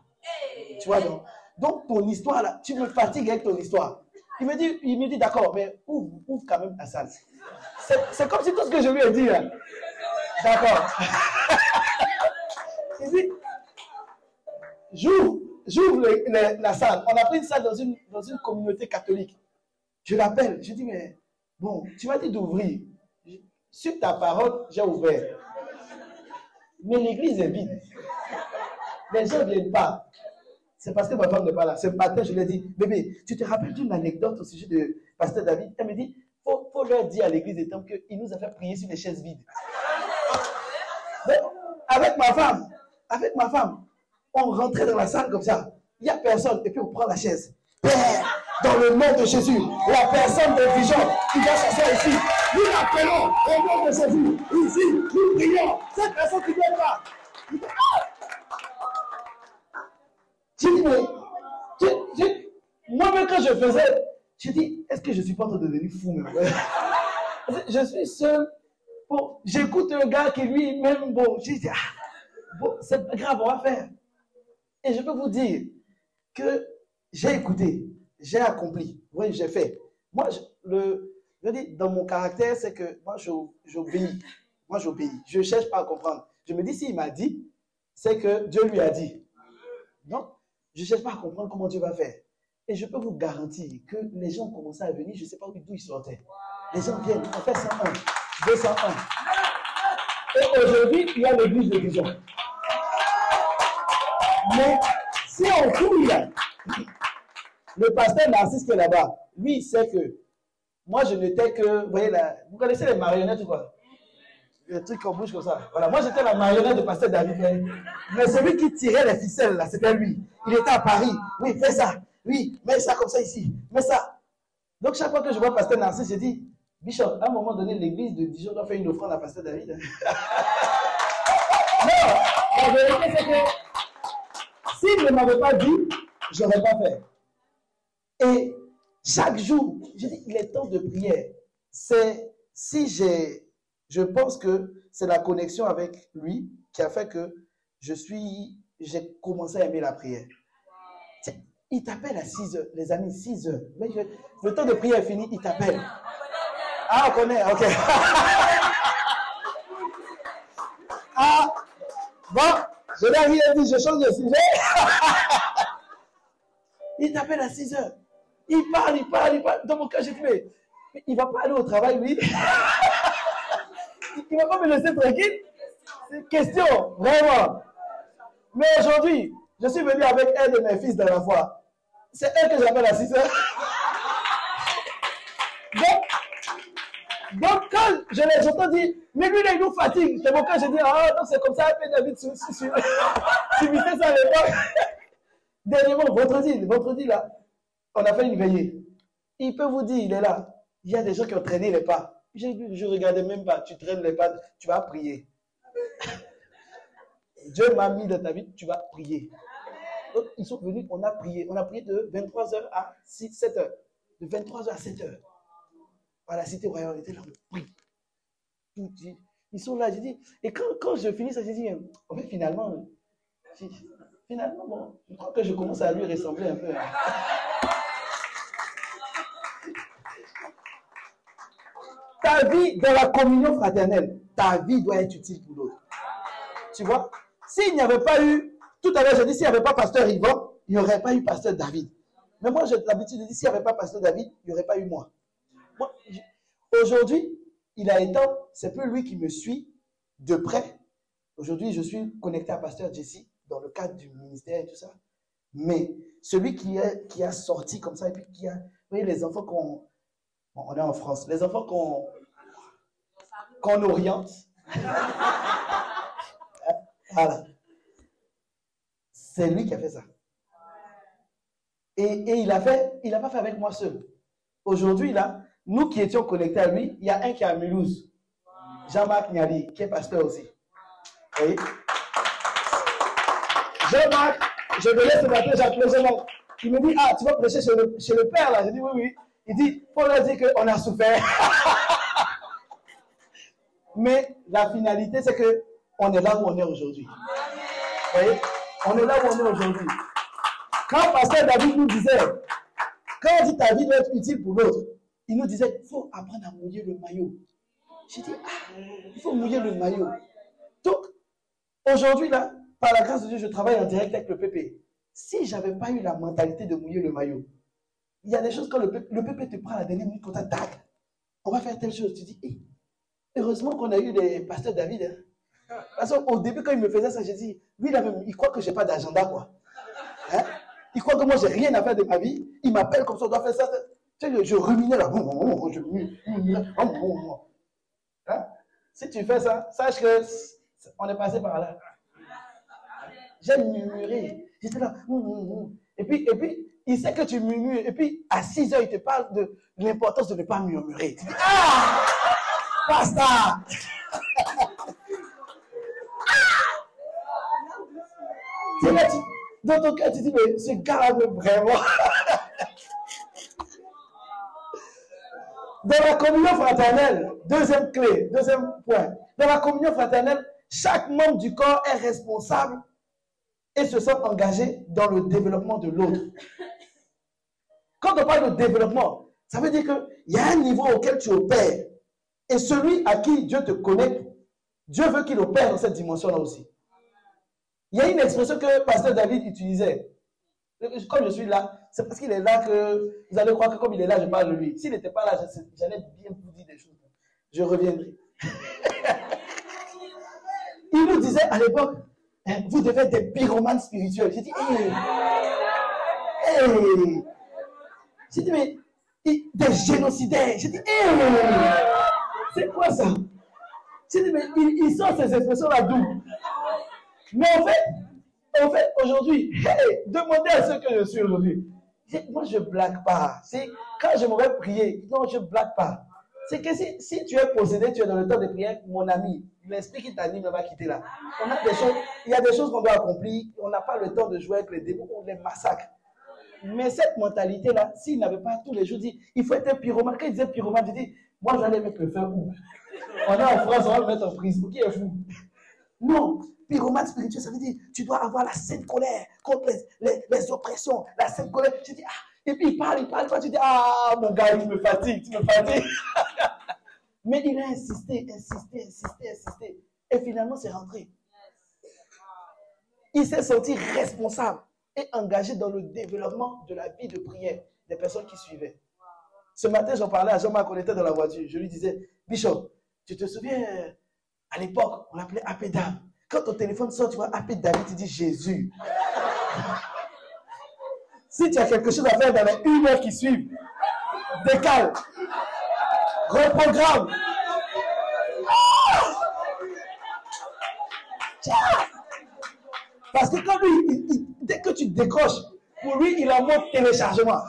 Tu vois, donc ton histoire, là, tu me fatigues avec ton histoire. Il me dit, d'accord, mais ouvre quand même ta salle. C'est comme si tout ce que je lui ai dit, là. D'accord. Il dit, j'ouvre la salle. On a pris une salle dans une communauté catholique. Je l'appelle, je dis, mais bon, tu m'as dit d'ouvrir. Sur ta parole, j'ai ouvert. Mais l'église est vide. Les gens ne viennent pas. C'est parce que ma femme n'est pas là. Ce matin, je lui ai dit, bébé, tu te rappelles d'une anecdote au sujet de pasteur David? Elle me dit, faut leur dire à l'église des temps qu'il nous a fait prier sur les chaises vides. Donc, avec ma femme, on rentrait dans la salle comme ça. Il n'y a personne. Et puis on prend la chaise. Père, dans le nom de Jésus, la personne de vision qui va s'asseoir ici, nous l'appelons au nom de Jésus. Ici, nous prions. Cette personne qui ne vient pas. J'ai dit, mais moi-même quand je faisais, j'ai dit, est-ce que je ne suis pas en train de devenir fou même? Je suis seul. Bon, j'écoute un gars qui lui-même, bon, j'ai dit, bon, c'est pas grave, on va faire. Et je peux vous dire que j'ai écouté, j'ai accompli, oui, j'ai fait. Moi, je dis, dans mon caractère, c'est que moi, j'obéis. Moi, j'obéis. Je ne cherche pas à comprendre. Je me dis, s'il m'a dit, c'est que Dieu lui a dit. Donc, je ne cherche pas à comprendre comment Dieu va faire. Et je peux vous garantir que les gens commençaient à venir, je ne sais pas d'où ils sortaient. Les gens viennent, on fait 101, 201. Et aujourd'hui, il y a l'église de vision. Mais si on fouille, le pasteur Narcisse qui est là-bas, lui, il sait que moi, je n'étais que, vous voyez, vous connaissez les marionnettes ou quoi? Le truc qu'on bouge comme ça. Voilà, moi, j'étais la marionnette de pasteur David. Mais celui qui tirait les ficelles, là, c'était lui. Il était à Paris. Oui, fais ça. Oui, mets ça comme ça ici. Mets ça. Donc, chaque fois que je vois pasteur Narcisse, je dis, Bishop, à un moment donné, l'église de Dijon doit faire une offrande à pasteur David. Non, la vérité, c'est que s'il ne m'avait pas dit, je n'aurais pas fait. Et chaque jour, je dis, il est temps de prière. Je pense que c'est la connexion avec lui qui a fait que j'ai commencé à aimer la prière. Il t'appelle à 6 heures, les amis, 6 heures. Le temps de prière est fini, il t'appelle. Ah, on connaît, ok. Ah, bon, je n'ai rien dit, je change de sujet. Il t'appelle à 6 heures. Il parle. Dans mon cas, j'ai dit, mais il ne va pas aller au travail, lui. Il ne va pas me laisser tranquille. C'est une question, vraiment. Mais aujourd'hui, je suis venu avec un de mes fils dans la foi. C'est elle que j'appelle à 6 heures. Donc, quand j'entends dire, mais lui, là, il nous fatigue. C'est mon cas, je dis, ah, donc c'est comme ça, un peu David sur ça à l'époque. Dernièrement, vendredi, là, on a fait une veillée. Il peut vous dire, il est là. Il y a des gens qui ont traîné les pas. Je ne regardais même pas. Tu traînes les pas, tu vas prier. Dieu m'a mis dans ta vie, tu vas prier. Donc, ils sont venus, on a prié. On a prié de 23h à 7h. De 23h à 7h. À la cité royale, on était là, on prie. Ils sont là, j'ai dit. Et quand je finis ça, j'ai dit, en fait, finalement, bon, je crois que je commence à lui ressembler un peu. Ta vie dans la communion fraternelle, ta vie doit être utile pour l'autre. Tu vois? S'il n'y avait pas eu, tout à l'heure, je dis, s'il n'y avait pas pasteur Yvan, il n'y aurait pas eu pasteur David. Mais moi, j'ai l'habitude de dire, s'il n'y avait pas Pasteur David, il n'y aurait pas eu moi. Aujourd'hui, il a été, c'est plus lui qui me suit de près. Aujourd'hui, je suis connecté à Pasteur Jesse dans le cadre du ministère et tout ça. Mais celui qui a sorti comme ça, et puis qui a... Vous voyez, les enfants on est en France. Les enfants qu'on oriente. Voilà. C'est lui qui a fait ça. Et il n'a pas fait avec moi seul. Aujourd'hui, là, nous qui étions connectés à lui, il y a un qui est à Mulhouse. Jean-Marc Niali, qui est pasteur aussi. Vous voyez? Jean-Marc, je me laisse ce matin, j'ai appelé Jean-Marc. Il me dit, ah, tu vas prêcher chez le père, là. J'ai dit, oui, oui. Il dit, il faut leur dire qu'on a souffert. Mais la finalité, c'est qu'on est là où on est aujourd'hui. Vous voyez? On est là où on est aujourd'hui. Quand Pasteur David nous disait, quand on dit ta vie doit être utile pour l'autre, il nous disait, il faut apprendre à mouiller le maillot. J'ai dit, ah, il faut mouiller le maillot. Donc, aujourd'hui, là, par la grâce de Dieu, je travaille en direct avec le PP. Si je n'avais pas eu la mentalité de mouiller le maillot, il y a des choses quand le PP te prend à la dernière minute, quand tu attaques, on va faire telle chose. Tu dis, hey, heureusement qu'on a eu des pasteurs David. Hein. Parce qu'au début, quand il me faisait ça, j'ai dit, lui, il croit que je n'ai pas d'agenda, quoi. Hein? Il croit que moi, je n'ai rien à faire de ma vie. Il m'appelle comme ça, on doit faire ça. Tu sais, je ruminais là. Hein? Si tu fais ça, sache qu'on est passé par là. J'ai murmuré. J'étais là. Et puis, il sait que tu murmures. Et puis, à 6 heures, il te parle de l'importance de ne pas murmurer. Tu dis, ah! Basta! Dans ton cœur, tu dis, mais ce gars-là veut vraiment. Dans la communion fraternelle, deuxième clé, deuxième point. Dans la communion fraternelle, chaque membre du corps est responsable et se sent engagé dans le développement de l'autre. Quand on parle de développement, ça veut dire qu'il y a un niveau auquel tu opères. Et celui à qui Dieu te connecte, Dieu veut qu'il opère dans cette dimension-là aussi. Il y a une expression que Pasteur David utilisait. Comme je suis là, c'est parce qu'il est là que vous allez croire que comme il est là, je parle de lui. S'il n'était pas là, j'allais bien vous dire des choses. Je reviendrai. Il nous disait à l'époque, vous devez être des pyromanes spirituels. J'ai dit, j'ai dit, mais des génocidaires. J'ai dit, c'est quoi ça? J'ai dit, mais il sort ces expressions-là d'où? Mais en fait, aujourd'hui, demandez à ceux que je suis aujourd'hui. Moi, je ne blague pas. Quand je m'aurais prié, non, je ne blague pas. C'est que si tu es possédé, tu es dans le temps de prière, mon ami, l'esprit qui t'anime ne va quitter là. Il y a des choses qu'on doit accomplir, on n'a pas le temps de jouer avec les démons, on les massacre. Mais cette mentalité-là, s'il n'avait pas tous les jours dit, il faut être un pyromane. Quand il disait pyromane, je dis, moi, je vais aller mettre le feu où? On est en France, on va le mettre en prison. Qui est fou? Non. Pyromane spirituel, ça veut dire tu dois avoir la sainte colère contre les oppressions, la sainte colère. Je dis, ah, et puis il parle, toi tu dis, ah, mon gars, tu me fatigues. Mais il a insisté. Et finalement, c'est rentré. Il s'est senti responsable et engagé dans le développement de la vie de prière des personnes qui suivaient. Ce matin, j'en parlais à Jean-Marc, on était dans la voiture. Je lui disais, Bishop, tu te souviens, à l'époque, on l'appelait Apédam. Quand ton téléphone sort, tu vois Apédam, David, tu dis Jésus. Si tu as quelque chose à faire dans les 1 heure qui suivent, décale, reprogramme. Parce que quand lui, dès que tu décroches, pour lui, il en mode téléchargement.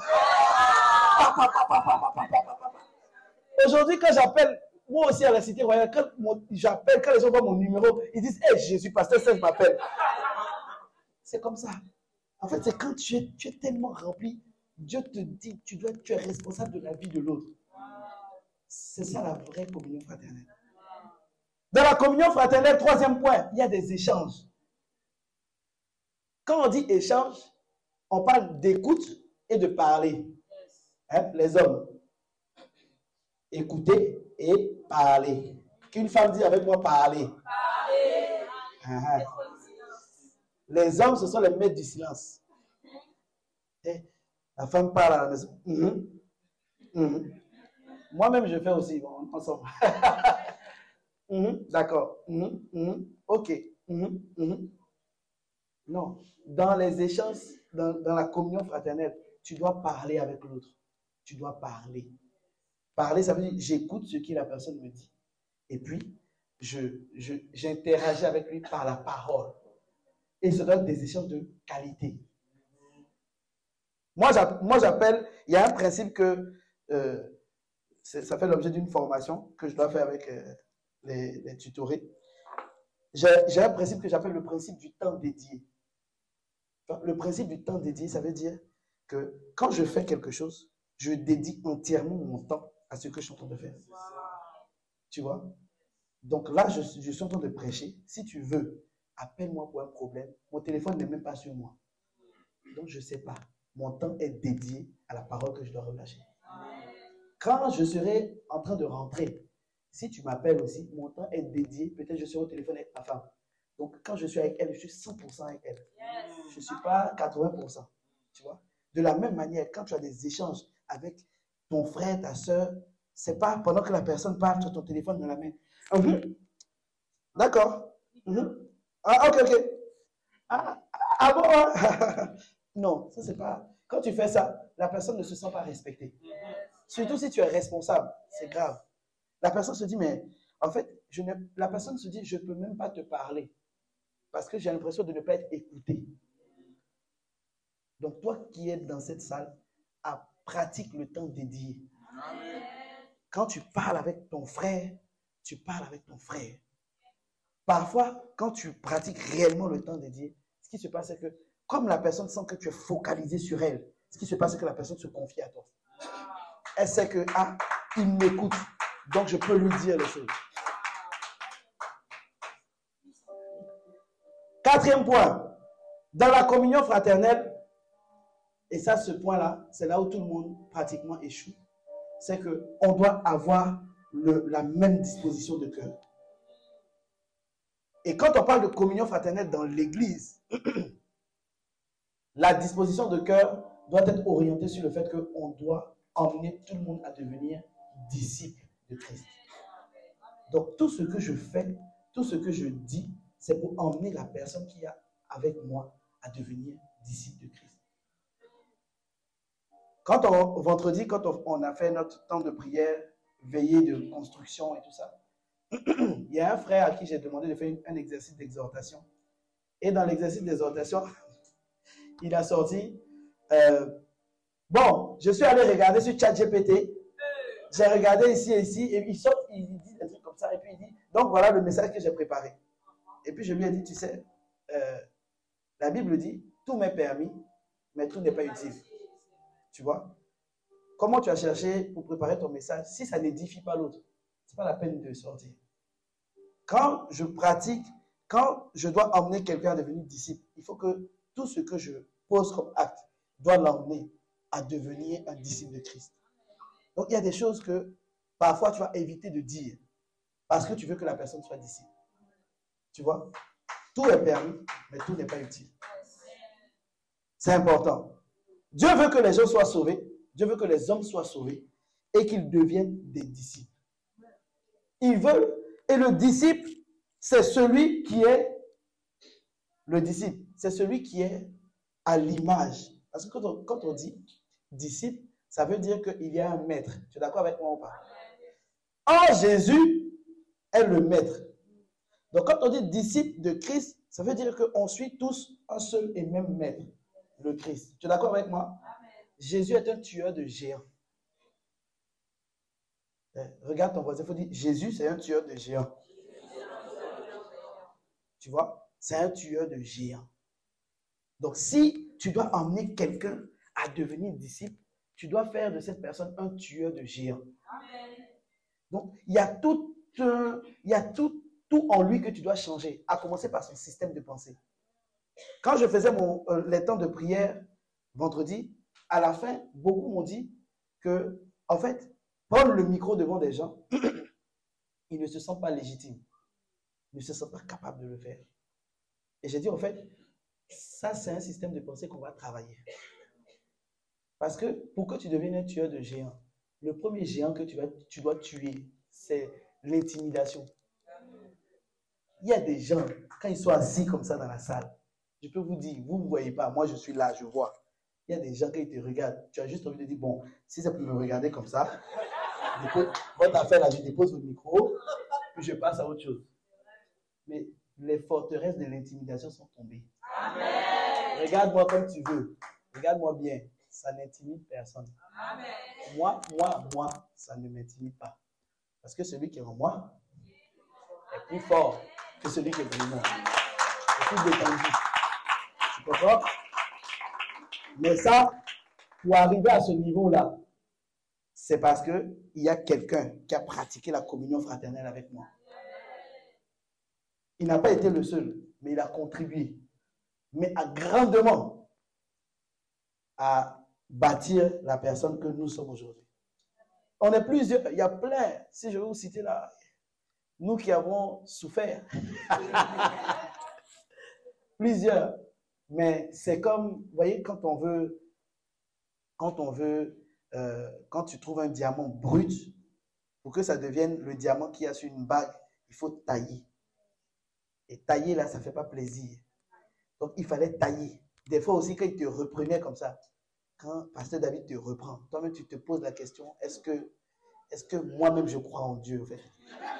Aujourd'hui, quand j'appelle, moi aussi à la Cité Royale, quand j'appelle, quand les gens voient mon numéro, ils disent, hey, je suis pasteur, ça m'appelle. C'est comme ça. En fait, c'est quand tu es tellement rempli, Dieu te dit, tu es responsable de la vie de l'autre. C'est ça la vraie communion fraternelle. Dans la communion fraternelle, 3e point, il y a des échanges. Quand on dit échange, on parle d'écoute et de parler. Hein, les hommes. Écouter et parler. Qu'une femme dit avec moi parler. Les hommes, ce sont les maîtres du silence. La femme parle à la maison. Moi-même, je fais aussi, bon, ensemble. D'accord. Ok. Non. Dans les échanges, dans la communion fraternelle, tu dois parler avec l'autre. Tu dois parler. Parler, ça veut dire j'écoute ce que la personne me dit. Et puis, j'interagis avec lui par la parole. Et ce donne des échanges de qualité. Moi, j'appelle, il y a un principe que ça fait l'objet d'une formation que je dois faire avec les tutorés. J'ai un principe que j'appelle le principe du temps dédié. Le principe du temps dédié, ça veut dire que quand je fais quelque chose, je dédie entièrement mon temps à ce que je suis en train de faire. Tu vois? Donc là, je suis en train de prêcher. Si tu veux, appelle-moi pour un problème. Mon téléphone n'est même pas sur moi. Donc, je ne sais pas. Mon temps est dédié à la parole que je dois relâcher. Quand je serai en train de rentrer, si tu m'appelles aussi, mon temps est dédié. Peut-être je serai au téléphone avec ma femme. Donc, quand je suis avec elle, je suis 100% avec elle. Je ne suis pas 80%. Tu vois? De la même manière, quand tu as des échanges avec ton frère, ta soeur, ce n'est pas pendant que la personne parle, tu as ton téléphone dans la main. D'accord. Ah, ok. Ah bon? Non, ça c'est pas. Quand tu fais ça, la personne ne se sent pas respectée. Surtout si tu es responsable, c'est grave. La personne se dit, mais en fait, la personne se dit, je ne peux même pas te parler parce que j'ai l'impression de ne pas être écouté. Donc, toi qui es dans cette salle, pratique le temps dédié. Quand tu parles avec ton frère, tu parles avec ton frère. Parfois, quand tu pratiques réellement le temps dédié, ce qui se passe, c'est que comme la personne sent que tu es focalisé sur elle, ce qui se passe, c'est que la personne se confie à toi. Elle sait que, il m'écoute, donc je peux lui dire les choses. Quatrième point, dans la communion fraternelle, et ça, ce point-là, c'est là où tout le monde pratiquement échoue, c'est qu'on doit avoir la même disposition de cœur. Et quand on parle de communion fraternelle dans l'Église, la disposition de cœur doit être orientée sur le fait qu'on doit emmener tout le monde à devenir disciple de Christ. Donc tout ce que je fais, tout ce que je dis, c'est pour emmener la personne qui est avec moi à devenir disciple de Christ. Vendredi, quand on a fait notre temps de prière, veillée de construction et tout ça, il y a un frère à qui j'ai demandé de faire un exercice d'exhortation. Et dans l'exercice d'exhortation, il a sorti, bon, je suis allé regarder sur ChatGPT, j'ai regardé ici et ici, et il sort, il dit des trucs comme ça, et puis il dit, donc voilà le message que j'ai préparé. Et puis je lui ai dit, tu sais, la Bible dit, tout m'est permis, mais tout n'est pas utile. Tu vois? Comment tu as cherché pour préparer ton message? Si ça n'édifie pas l'autre, ce n'est pas la peine de sortir. Quand je pratique, quand je dois emmener quelqu'un à devenir disciple, il faut que tout ce que je pose comme acte doit l'emmener à devenir un disciple de Christ. Donc, il y a des choses que parfois tu vas éviter de dire parce que tu veux que la personne soit disciple. Tu vois? Tout est permis, mais tout n'est pas utile. C'est important. Dieu veut que les gens soient sauvés. Dieu veut que les hommes soient sauvés et qu'ils deviennent des disciples. Il veut, et le disciple, c'est celui qui est le disciple. C'est celui qui est à l'image. Parce que quand on dit disciple, ça veut dire qu'il y a un maître. Tu es d'accord avec moi ou pas? Or, Jésus est le maître. Donc, quand on dit disciple de Christ, ça veut dire qu'on suit tous un seul et même maître, le Christ. Tu es d'accord avec moi? Jésus est un tueur de géants. Regarde ton voisin, il faut dire, Jésus, c'est un tueur de géants. Tu vois? C'est un tueur de géants. Donc, si tu dois emmener quelqu'un à devenir disciple, tu dois faire de cette personne un tueur de géants. Donc, il y a tout en lui que tu dois changer, à commencer par son système de pensée. Quand je faisais les temps de prière vendredi, à la fin, beaucoup m'ont dit que, en fait, prendre le micro devant des gens, ils ne se sentent pas légitimes. Ils ne se sentent pas capables de le faire. Et j'ai dit, en fait, ça, c'est un système de pensée qu'on va travailler. Parce que pour que tu deviennes un tueur de géants, le premier géant que tu dois tuer, c'est l'intimidation. Il y a des gens, quand ils sont assis comme ça dans la salle, je peux vous dire, vous ne me voyez pas, moi je suis là, je vois. Il y a des gens, quand ils te regardent, tu as juste envie de dire, bon, si c'est pour me regarder comme ça, votre affaire là, je dépose le micro, puis je passe à autre chose. Mais les forteresses de l'intimidation sont tombées. Amen. Regarde-moi comme tu veux. Regarde-moi bien. Ça n'intimide personne. Amen. Moi, ça ne m'intimide pas. Parce que celui qui est en moi est plus fort que celui qui est dans moi. C'est plus détendu. Tu comprends? Mais ça, pour arriver à ce niveau-là, c'est parce qu'il y a quelqu'un qui a pratiqué la communion fraternelle avec moi. Il n'a pas été le seul, mais il a contribué, mais a grandement à bâtir la personne que nous sommes aujourd'hui. On est plusieurs, il y a plein, si je vais vous citer là, nous qui avons souffert. Plusieurs. Mais c'est comme, vous voyez, quand tu trouves un diamant brut, pour que ça devienne le diamant qui a sur une bague, il faut tailler. Et tailler là, ça ne fait pas plaisir. Donc il fallait tailler. Des fois aussi, quand il te reprenait comme ça, quand Pasteur David te reprend, toi-même tu te poses la question, est-ce que moi-même je crois en Dieu en fait?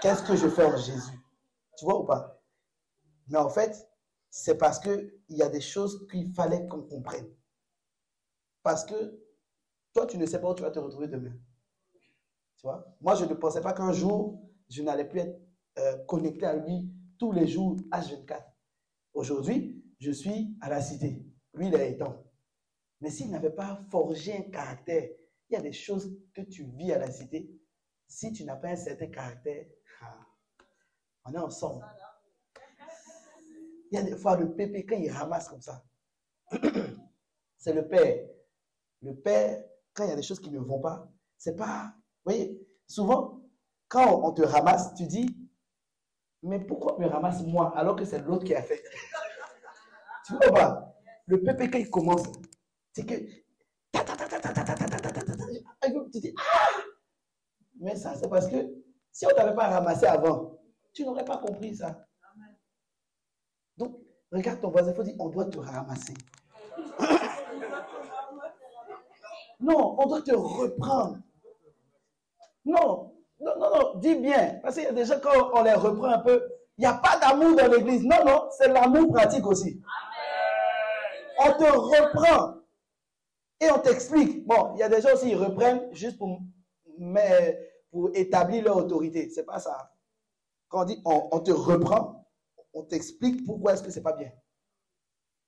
Qu'est-ce que je fais en Jésus? Tu vois ou pas? Mais en fait, c'est parce qu'il y a des choses qu'il fallait qu'on comprenne. Parce que toi, tu ne sais pas où tu vas te retrouver demain. Tu vois? Moi, je ne pensais pas qu'un jour, je n'allais plus être connecté à lui tous les jours, H24. Aujourd'hui, je suis à la cité. Lui, il est étant. Mais s'il n'avait pas forgé un caractère, il y a des choses que tu vis à la cité. Si tu n'as pas un certain caractère, on est ensemble. Il y a des fois, le pépé, quand il ramasse comme ça, c'est le père. Le père, quand il y a des choses qui ne vont pas, c'est pas... Vous voyez, souvent, quand on te ramasse, tu dis, mais pourquoi on me ramasse moi alors que c'est l'autre qui a fait? Tu vois pas? Le pépé, quand il commence, c'est que... Tu dis, ah! Mais ça, c'est parce que si on ne t'avait pas ramassé avant, tu n'aurais pas compris ça. Donc, regarde ton voisin, il faut dire, on doit te ramasser. Non, on doit te reprendre. Non, dis bien. Parce qu'il y a des gens, quand on les reprend un peu, il n'y a pas d'amour dans l'église. Non, c'est l'amour pratique aussi. On te reprend et on t'explique. Bon, il y a des gens aussi, ils reprennent juste pour établir leur autorité. C'est pas ça. Quand on dit on te reprend, on t'explique pourquoi est-ce que c'est pas bien.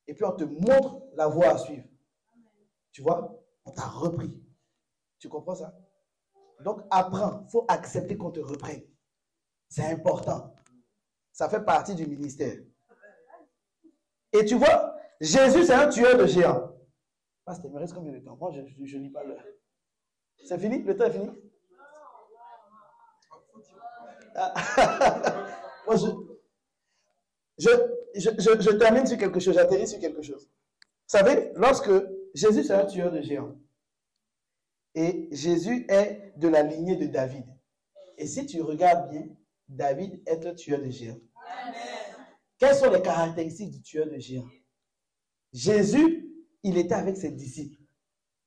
Et puis on te montre la voie à suivre. Tu vois? On t'a repris. Tu comprends ça? Donc apprends. Il faut accepter qu'on te reprenne. C'est important. Ça fait partie du ministère. Et tu vois, Jésus, c'est un tueur de géants. Pasteur, il me reste combien de temps? Moi, je ne lis pas l'heure. C'est fini? Le temps est fini? Moi, je termine sur quelque chose, j'atterris sur quelque chose. Vous savez, lorsque Jésus c'est un tueur de géants, et Jésus est de la lignée de David. Et si tu regardes bien, David est un tueur de géants. Quelles sont les caractéristiques du tueur de géants? Jésus, il était avec ses disciples.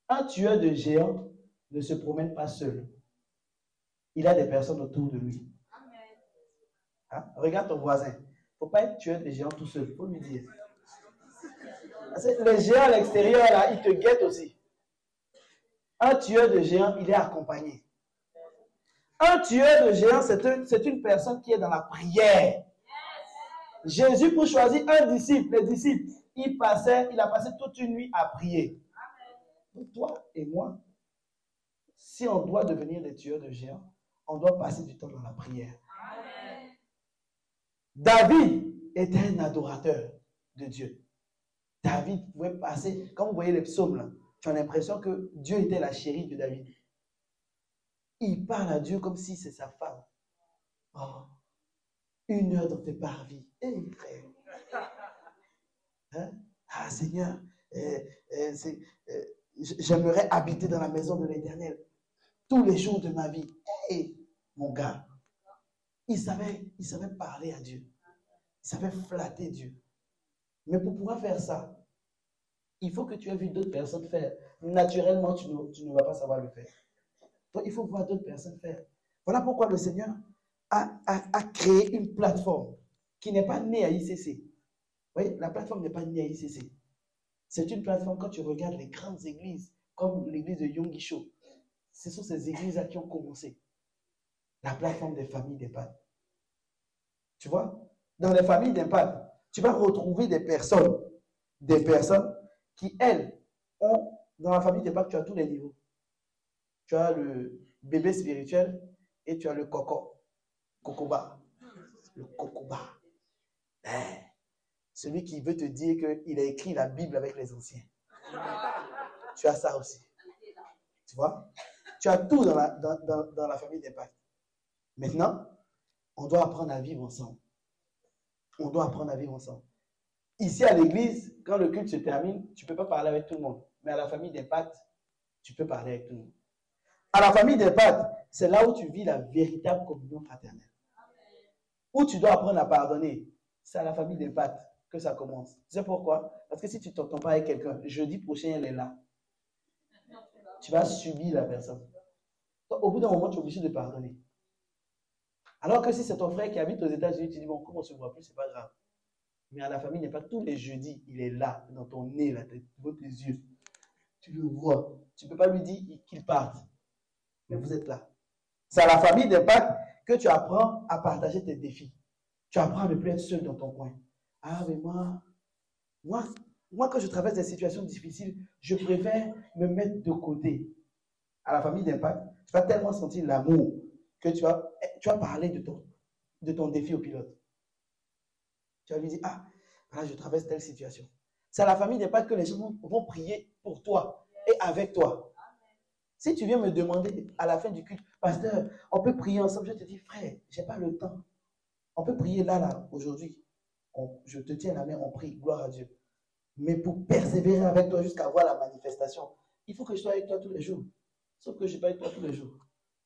Un tueur de géants ne se promène pas seul. Il a des personnes autour de lui. Hein? Regarde ton voisin. Il ne faut pas être tueur de géants tout seul. Il faut lui dire. Les géants à l'extérieur, là, ils te guettent aussi. Un tueur de géants, il est accompagné. Un tueur de géants, c'est une personne qui est dans la prière. Jésus, pour choisir un disciple, les disciples, il a passé toute une nuit à prier. Donc toi et moi, si on doit devenir des tueurs de géants, on doit passer du temps dans la prière. Amen. David était un adorateur de Dieu. David pouvait passer, quand vous voyez les psaumes là, tu as l'impression que Dieu était la chérie de David. Il parle à Dieu comme si c'est sa femme. Oh, 1 heure dans tes parvis. Hey, frère. Hein? Ah Seigneur, j'aimerais habiter dans la maison de l'Éternel tous les jours de ma vie. Hey, mon gars, il savait parler à Dieu. Il savait flatter Dieu. Mais pour pouvoir faire ça, il faut que tu aies vu d'autres personnes faire. Naturellement, tu ne vas pas savoir le faire. Donc, il faut voir d'autres personnes faire. Voilà pourquoi le Seigneur a créé une plateforme qui n'est pas née à ICC. Vous voyez, la plateforme n'est pas née à ICC. C'est une plateforme, quand tu regardes les grandes églises, comme l'église de Yongisho, ce sont ces églises-là qui ont commencé. La plateforme des familles d'impact. Tu vois, dans les familles d'impact, tu vas retrouver des personnes qui, elles, ont, dans la famille d'impact, tu as tous les niveaux. Tu as le bébé spirituel et tu as le cocoba. Le cocoba. Celui qui veut te dire qu'il a écrit la Bible avec les anciens. Tu as ça aussi. Tu vois? Tu as tout dans la famille d'impact. Maintenant, on doit apprendre à vivre ensemble. On doit apprendre à vivre ensemble. Ici à l'église, quand le culte se termine, tu ne peux pas parler avec tout le monde. Mais à la famille d'impact, tu peux parler avec tout le monde. À la famille d'impact, c'est là où tu vis la véritable communion fraternelle. Où tu dois apprendre à pardonner. C'est à la famille d'impact que ça commence. Tu sais pourquoi? Parce que si tu ne t'entends pas avec quelqu'un, jeudi prochain, elle est là. Tu vas subir la personne. Donc, au bout d'un moment, tu es obligé de pardonner. Alors que si c'est ton frère qui habite aux États-Unis, tu dis, bon, comme on ne se voit plus, c'est pas grave. Mais à la famille d'impact, tous les jeudis, il est là, dans ton nez, là, devant tes yeux. Tu le vois. Tu ne peux pas lui dire qu'il parte. Mais vous êtes là. C'est à la famille d'impact que tu apprends à partager tes défis. Tu apprends à ne plus être seul dans ton coin. Ah, mais moi, quand je traverse des situations difficiles, je préfère me mettre de côté. À la famille d'impact, tu vas tellement sentir l'amour que tu vas parler de ton défi au pilote. Tu vas lui dire, ah, voilà, je traverse telle situation. C'est à la famille d'impact que les gens vont prier pour toi et avec toi. Si tu viens me demander à la fin du culte, pasteur, on peut prier ensemble, je te dis, frère, je n'ai pas le temps. On peut prier là, aujourd'hui. Je te tiens la main, on prie, gloire à Dieu. Mais pour persévérer avec toi jusqu'à voir la manifestation, il faut que je sois avec toi tous les jours. Sauf que je ne suis pas avec toi tous les jours.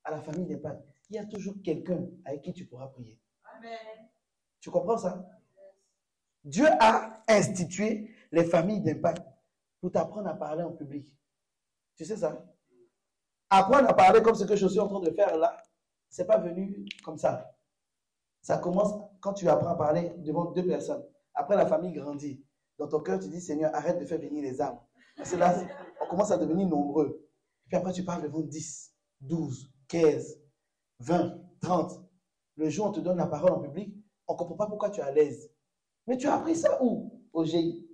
À la famille d'impact, il y a toujours quelqu'un avec qui tu pourras prier. Amen. Tu comprends ça? Dieu a institué les familles d'impact pour t'apprendre à parler en public. Tu sais ça? Apprendre à parler comme ce que je suis en train de faire là, ce n'est pas venu comme ça. Ça commence quand tu apprends à parler devant 2 personnes. Après, la famille grandit. Dans ton cœur, tu dis, Seigneur, arrête de faire venir les âmes. Parce que là, on commence à devenir nombreux. Puis après, tu parles devant 10, 12, 15, 20, 30. Le jour où on te donne la parole en public, on ne comprend pas pourquoi tu es à l'aise. Mais tu as appris ça où? Au GI.